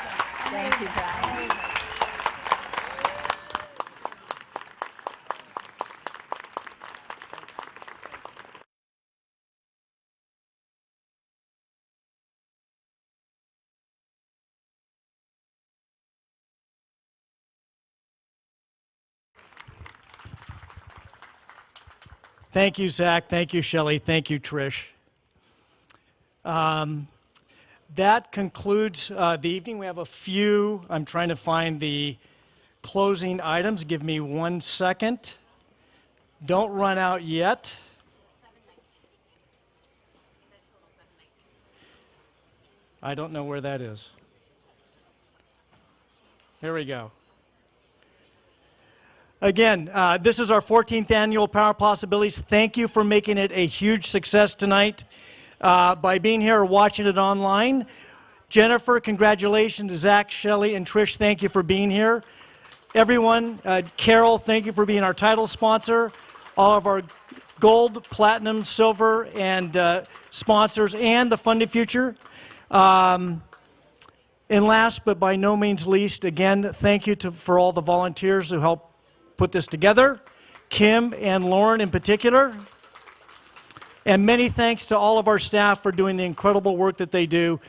Thank you, Brian. Thank you, Zach. Thank you, Shelley. Thank you, Trish. That concludes the evening. We have a few. I'm trying to find the closing items. Give me 1 second. Don't run out yet. I don't know where that is. Here we go. Again, this is our 14th annual Power Possibilities. Thank you for making it a huge success tonight by being here or watching it online. Jennifer, congratulations. Zach, Shelley, and Trish, thank you for being here. Everyone, Carole, thank you for being our title sponsor. All of our gold, platinum, silver, and sponsors, and the Funded Future. And last but by no means least, again, thank you for all the volunteers who helped put this together, Kim and Lauren in particular. And many thanks to all of our staff for doing the incredible work that they do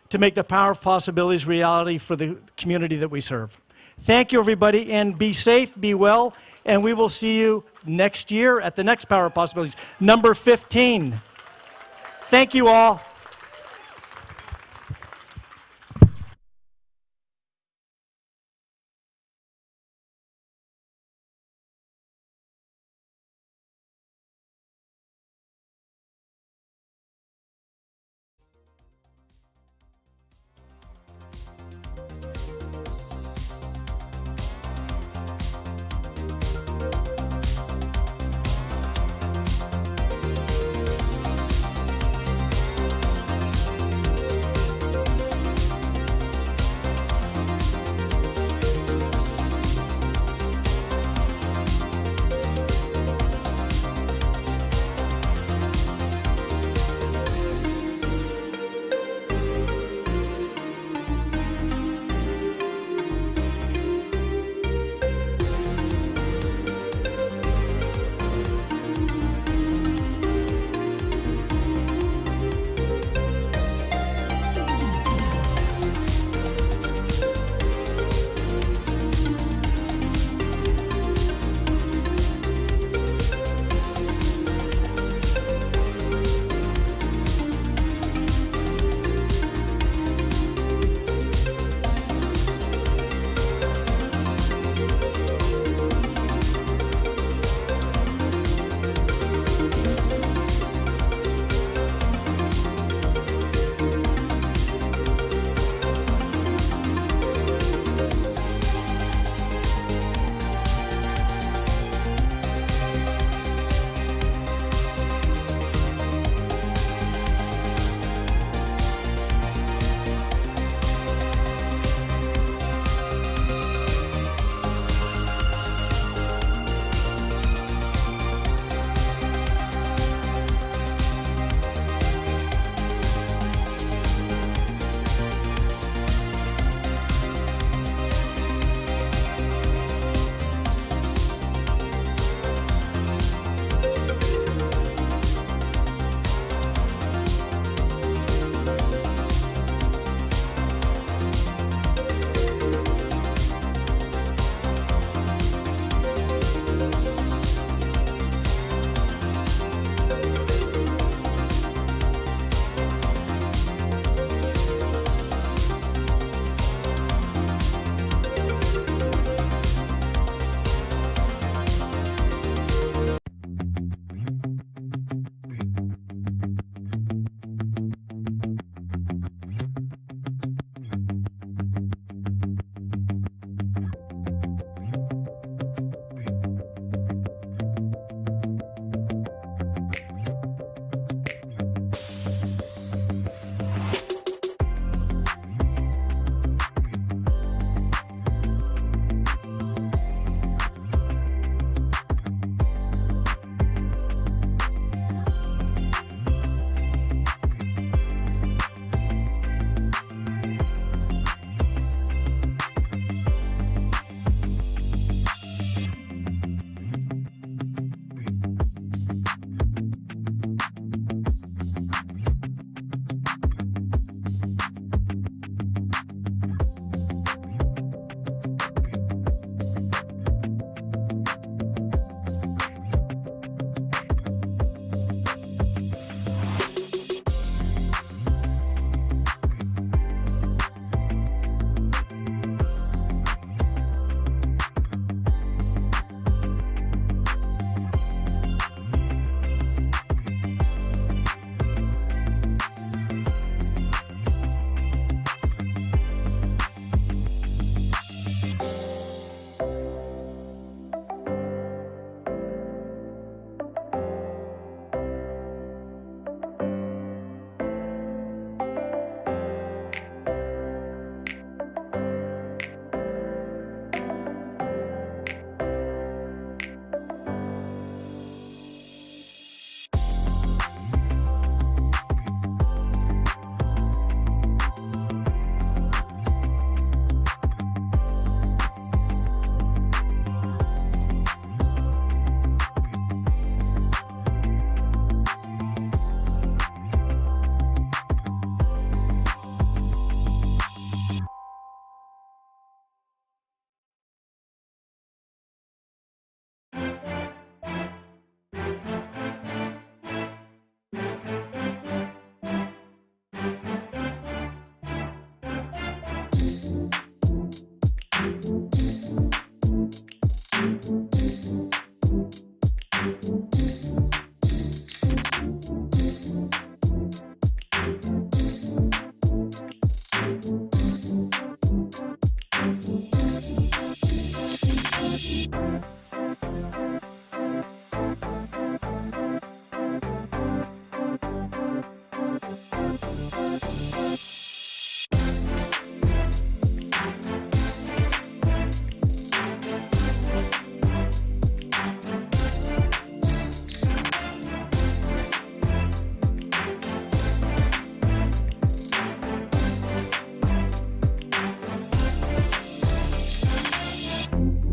to make the Power of Possibilities reality for the community that we serve. Thank you, everybody, and be safe, be well, and we will see you next year at the next Power of Possibilities, number 15. Thank you all. you.